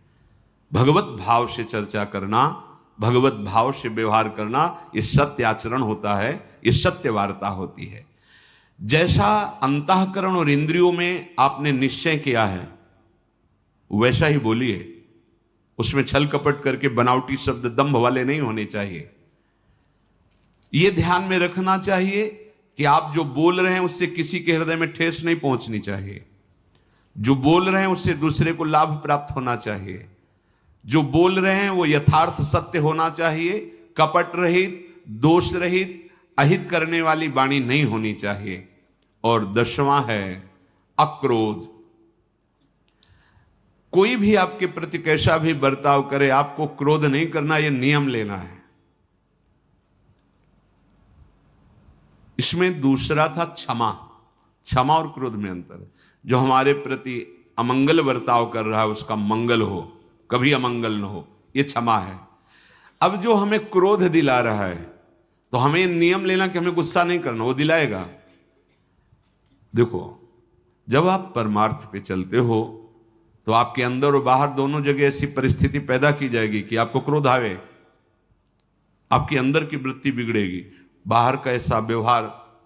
Speaker 1: भगवत भाव से चर्चा करना, भगवत भाव से व्यवहार करना, ये सत्य आचरण होता है, ये सत्य वार्ता होती है। जैसा अंतःकरण और इंद्रियों में आपने निश्चय किया है वैसा ही बोलिए, उसमें छल कपट करके बनावटी शब्द दंभ वाले नहीं होने चाहिए। यह ध्यान में रखना चाहिए कि आप जो बोल रहे हैं उससे किसी के हृदय में ठेस नहीं पहुंचनी चाहिए। जो बोल रहे हैं उससे दूसरे को लाभ प्राप्त होना चाहिए। जो बोल रहे हैं वो यथार्थ सत्य होना चाहिए, कपट रहित, दोष रहित, अहित करने वाली वाणी नहीं होनी चाहिए। और 10वां है अक्रोध। कोई भी आपके प्रति कैसा भी बर्ताव करे, आपको क्रोध नहीं करना, यह नियम लेना है। इसमें दूसरा था क्षमा। क्षमा और क्रोध में अंतर है। जो हमारे प्रति अमंगल बर्ताव कर रहा है उसका मंगल हो, कभी अमंगल न हो, यह क्षमा है। अब जो हमें क्रोध दिला रहा है तो हमें नियम लेना कि हमें गुस्सा नहीं करना, वो दिलाएगा। देखो, जब आप परमार्थ पे चलते हो तो आपके अंदर और बाहर दोनों जगह ऐसी परिस्थिति पैदा की जाएगी कि आपको क्रोध आवे, आपके अंदर की वृत्ति बिगड़ेगी। बाहर का ऐसा व्यवहार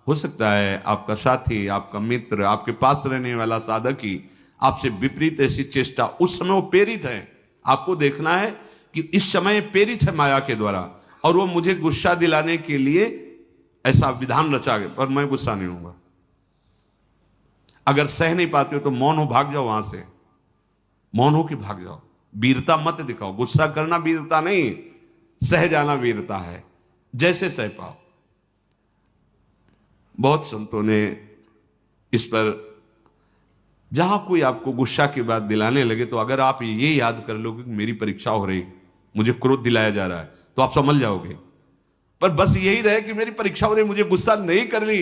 Speaker 1: हो सकता है, आपका साथी, आपका मित्र, आपके पास रहने वाला साधक ही आपसे विपरीत ऐसी चेष्टा, उस समय वो प्रेरित है। आपको देखना है कि इस समय प्रेरित है माया के द्वारा और वो मुझे गुस्सा दिलाने के लिए ऐसा विधान रचा गया, पर मैं गुस्सा नहीं होऊंगा। अगर सह नहीं पाते हो तो मौन हो, भाग जाओ वहां से, मौन हो कि भाग जाओ। वीरता मत दिखाओ। गुस्सा करना वीरता नहीं, सह जाना वीरता है, जैसे सह पाओ। बहुत संतों ने इस पर, जहां कोई आपको गुस्सा की बात दिलाने लगे तो अगर आप ये याद कर लो कि मेरी परीक्षा हो रही, मुझे क्रोध दिलाया जा रहा है, तो आप समझ जाओगे। पर बस यही रहे कि मेरी परीक्षा हो रही, मुझे गुस्सा नहीं करनी,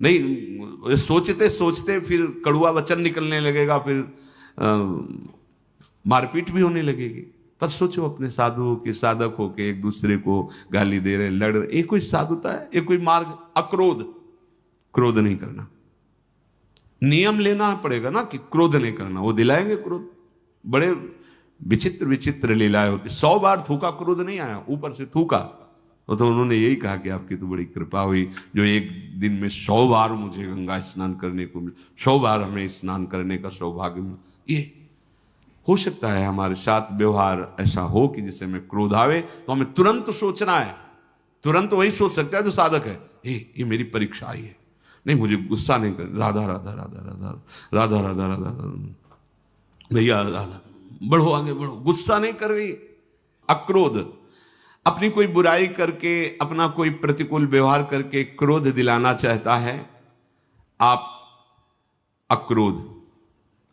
Speaker 1: नहीं, सोचते सोचते फिर कड़ुआ वचन निकलने लगेगा, फिर मारपीट भी होने लगेगी। पर सोचो अपने साधुओं के साधक होके एक दूसरे को गाली दे रहे, लड़ रहे, ये कोई साधुता है? ये कोई मार्ग? अक्रोध, क्रोध नहीं करना। नियम लेना पड़ेगा ना कि क्रोध नहीं करना, वो दिलाएंगे क्रोध। बड़े विचित्र विचित्र लीलाएं होती। 100 बार थूका, क्रोध नहीं आया, ऊपर से थूका। तो उन्होंने यही कहा कि आपकी तो बड़ी कृपा हुई जो एक दिन में 100 बार मुझे गंगा स्नान करने को मिला, 100 बार हमें स्नान करने का सौभाग्य मिला। ये हो सकता है हमारे साथ व्यवहार ऐसा हो कि जिससे हमें क्रोध आवे, तो हमें तुरंत सोचना है। तुरंत वही सोच सकता है जो साधक है, ये मेरी परीक्षा आई है, नहीं मुझे गुस्सा नहीं कर, राधा राधा राधा राधा राधा राधा राधा, भैया राधा, बढ़ो आगे बढ़ो, गुस्सा नहीं कर रही। अक्रोध, अपनी कोई बुराई करके, अपना कोई प्रतिकूल व्यवहार करके क्रोध दिलाना चाहता है। आप अक्रोध,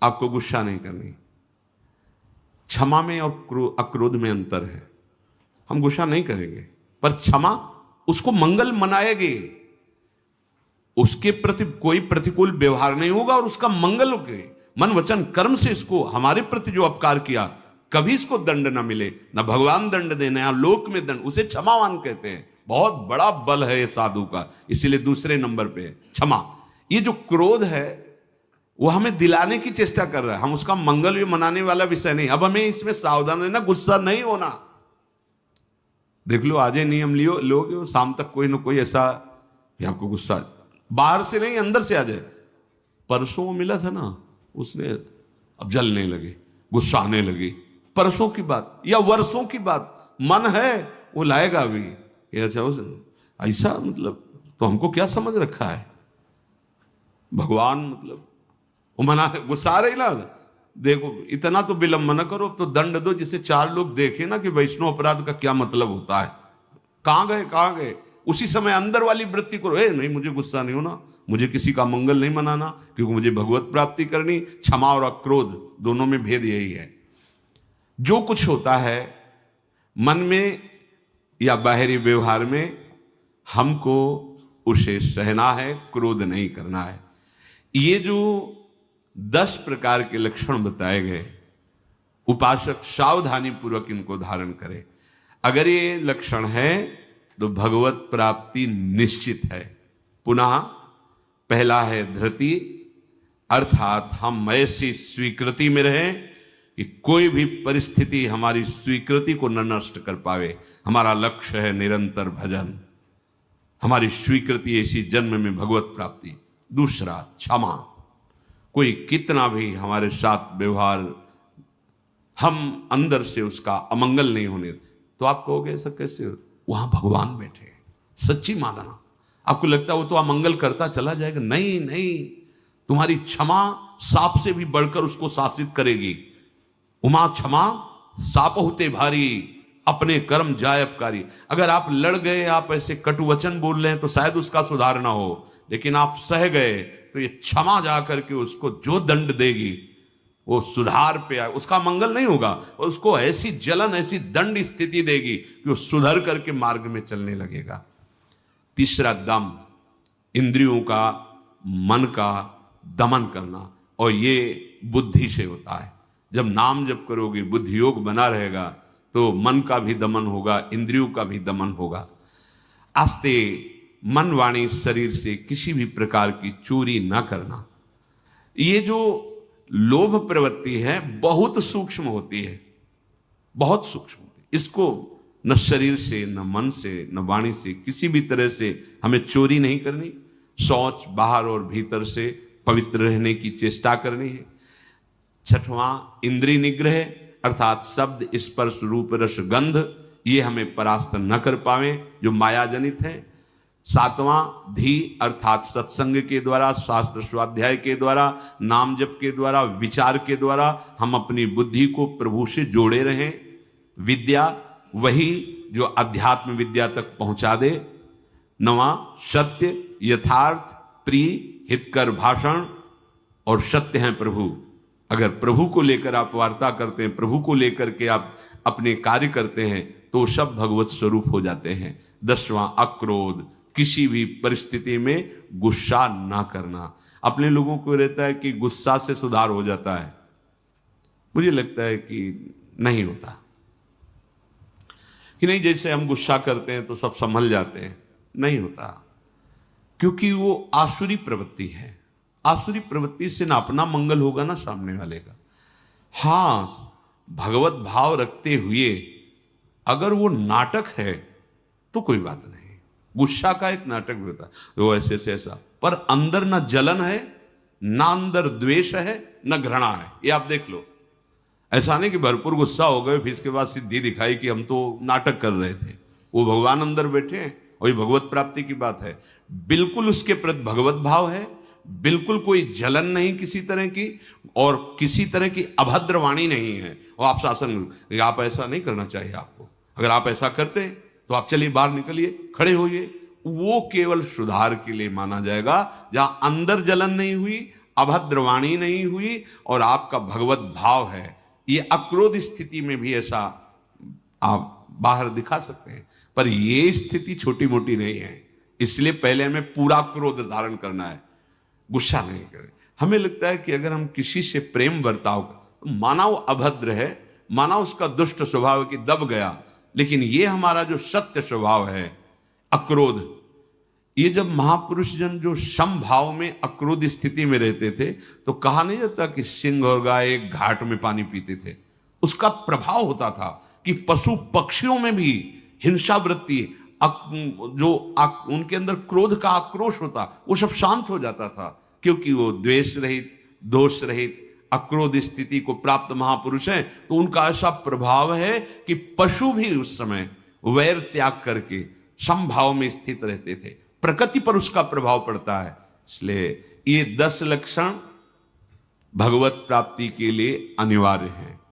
Speaker 1: आपको गुस्सा नहीं करनी। क्षमा में और अक्रोध में अंतर है। हम गुस्सा नहीं करेंगे, पर क्षमा उसको मंगल मनाएंगे, उसके प्रति कोई प्रतिकूल व्यवहार नहीं होगा और उसका मंगल होगा। मन वचन कर्म से इसको, हमारे प्रति जो अपकार किया, कभी इसको दंड ना मिले, ना भगवान दंड देने या लोक में दंड, उसे क्षमावान कहते हैं। बहुत बड़ा बल है ये साधु का, इसीलिए दूसरे नंबर पे है क्षमा। ये जो क्रोध है वो हमें दिलाने की चेष्टा कर रहा है, हम उसका मंगल भी मनाने वाला विषय नहीं। अब हमें इसमें सावधान रहना, गुस्सा नहीं होना। देख लो, आज नियम लियो लोगे, शाम तक कोई ना कोई ऐसा आपको गुस्सा बाहर से नहीं अंदर से आ जाए। परसों मिला था ना, उसने अब जलने लगे, गुस्सा आने लगी। परसों की बात या वर्षों की बात, मन है वो लाएगा अभी। अच्छा ऐसा मतलब, तो हमको क्या समझ रखा है भगवान, मतलब वो मना, गुस्सा रही ना, देखो इतना तो विलंब न करो, तो दंड दो जिसे 4 लोग देखे ना कि वैष्णव अपराध का क्या मतलब होता है। कहां गए? उसी समय अंदर वाली वृत्ति करो, नहीं मुझे गुस्सा नहीं होना, मुझे किसी का मंगल नहीं मनाना, क्योंकि मुझे भगवत प्राप्ति करनी। क्षमा और अक्रोध दोनों में भेद यही है। जो कुछ होता है मन में या बाहरी व्यवहार में, हमको उसे सहना है, क्रोध नहीं करना है। ये जो 10 प्रकार के लक्षण बताए गए, उपासक सावधानी पूर्वक इनको धारण करे। अगर ये लक्षण है तो भगवत प्राप्ति निश्चित है। पुनः पहला है धृति, अर्थात हम ऐसी स्वीकृति में रहें कि कोई भी परिस्थिति हमारी स्वीकृति को न नष्ट कर पावे। हमारा लक्ष्य है निरंतर भजन, हमारी स्वीकृति ऐसी जन्म में भगवत प्राप्ति। दूसरा क्षमा, कोई कितना भी हमारे साथ व्यवहार, हम अंदर से उसका अमंगल नहीं होने, तो आप कहोगे ऐसा कैसे? वहां भगवान बैठे, सच्ची मानना। आपको लगता है वो तो अमंगल करता चला जाएगा, नहीं, तुम्हारी क्षमा सांप से भी बढ़कर उसको शासित करेगी। उमा क्षमा साप होते भारी, अपने कर्म जायबकारी। अगर आप लड़ गए, आप ऐसे कटु वचन बोल रहे हैं, तो शायद उसका सुधार ना हो, लेकिन आप सह गए तो ये क्षमा जा करके उसको जो दंड देगी वो सुधार पे आए, उसका मंगल नहीं होगा, और उसको ऐसी जलन, ऐसी दंड स्थिति देगी कि वो सुधर करके मार्ग में चलने लगेगा। तीसरा दम, इंद्रियों का, मन का दमन करना, और ये बुद्धि से होता है। जब नाम जप करोगे, बुद्धि योग बना रहेगा, तो मन का भी दमन होगा, इंद्रियों का भी दमन होगा। आस्ते मन वाणी शरीर से किसी भी प्रकार की चोरी ना करना। ये जो लोभ प्रवृत्ति है बहुत सूक्ष्म होती है, बहुत सूक्ष्म होती है। इसको न शरीर से, न मन से, न वाणी से, किसी भी तरह से हमें चोरी नहीं करनी। शौच बाहर और भीतर से पवित्र रहने की चेष्टा करनी है। छठवां इंद्रिय निग्रह, अर्थात शब्द, स्पर्श, रूप, रस, गंध, ये हमें परास्त न कर पावे जो माया जनित है। सातवां धी, अर्थात सत्संग के द्वारा, शास्त्र स्वाध्याय के द्वारा, नाम जप के द्वारा, विचार के द्वारा हम अपनी बुद्धि को प्रभु से जोड़े रहें। विद्या, वही जो अध्यात्म विद्या तक पहुंचा दे। नवा सत्य, यथार्थ, प्रिय, हितकर भाषण, और सत्य हैं प्रभु। अगर प्रभु को लेकर आप वार्ता करते हैं, प्रभु को लेकर के आप अपने कार्य करते हैं, तो सब भगवत स्वरूप हो जाते हैं। 10वां अक्रोध, किसी भी परिस्थिति में गुस्सा ना करना। अपने लोगों को रहता है कि गुस्सा से सुधार हो जाता है, मुझे लगता है कि नहीं होता, कि नहीं जैसे हम गुस्सा करते हैं तो सब संभल जाते हैं, नहीं होता, क्योंकि वो आसुरी प्रवृत्ति है। आसुरी प्रवृत्ति से ना अपना मंगल होगा ना सामने वाले का। हाँ, भगवत भाव रखते हुए अगर वो नाटक है तो कोई बात नहीं, गुस्सा का एक नाटक भी होता है, वो ऐसे से ऐसा, पर अंदर ना जलन है, ना अंदर द्वेष है, न घृणा है। ये आप देख लो, ऐसा नहीं कि भरपूर गुस्सा हो गए फिर इसके बाद सिद्धि दिखाई कि हम तो नाटक कर रहे थे। वो भगवान अंदर बैठे हैं और ये भगवत प्राप्ति की बात है। बिल्कुल उसके प्रति भगवत भाव है, बिल्कुल कोई जलन नहीं किसी तरह की, और किसी तरह की अभद्र वाणी नहीं है। और आप शासन, आप ऐसा नहीं करना चाहिए आपको, अगर आप ऐसा करते तो आप चलिए बाहर निकलिए, खड़े होइए, वो केवल सुधार के लिए माना जाएगा। जहां अंदर जलन नहीं हुई, अभद्र वाणी नहीं हुई और आपका भगवत भाव है, ये अक्रोध स्थिति में भी ऐसा आप बाहर दिखा सकते हैं। पर ये स्थिति छोटी मोटी नहीं है, इसलिए पहले हमें पूरा क्रोध धारण करना है, गुस्सा नहीं करें। हमें लगता है कि अगर हम किसी से प्रेम बर्ताव, तो माना वो अभद्र है, माना उसका दुष्ट स्वभाव है कि दब गया, लेकिन ये हमारा जो सत्य स्वभाव है अक्रोध, ये जब महापुरुष जन जो समभाव में अक्रोध स्थिति में रहते थे तो कहा नहीं जाता कि सिंह और गाय एक घाट में पानी पीते थे। उसका प्रभाव होता था कि पशु पक्षियों में भी हिंसा वृत्ति, उनके अंदर क्रोध का आक्रोश होता, वो सब शांत हो जाता था, क्योंकि वो द्वेष रहित, दोष रहित अक्रोध स्थिति को प्राप्त महापुरुष है। तो उनका ऐसा प्रभाव है कि पशु भी उस समय वैर त्याग करके समभाव में स्थित रहते थे। प्रकृति पर उसका प्रभाव पड़ता है। इसलिए ये 10 लक्षण भगवत प्राप्ति के लिए अनिवार्य है।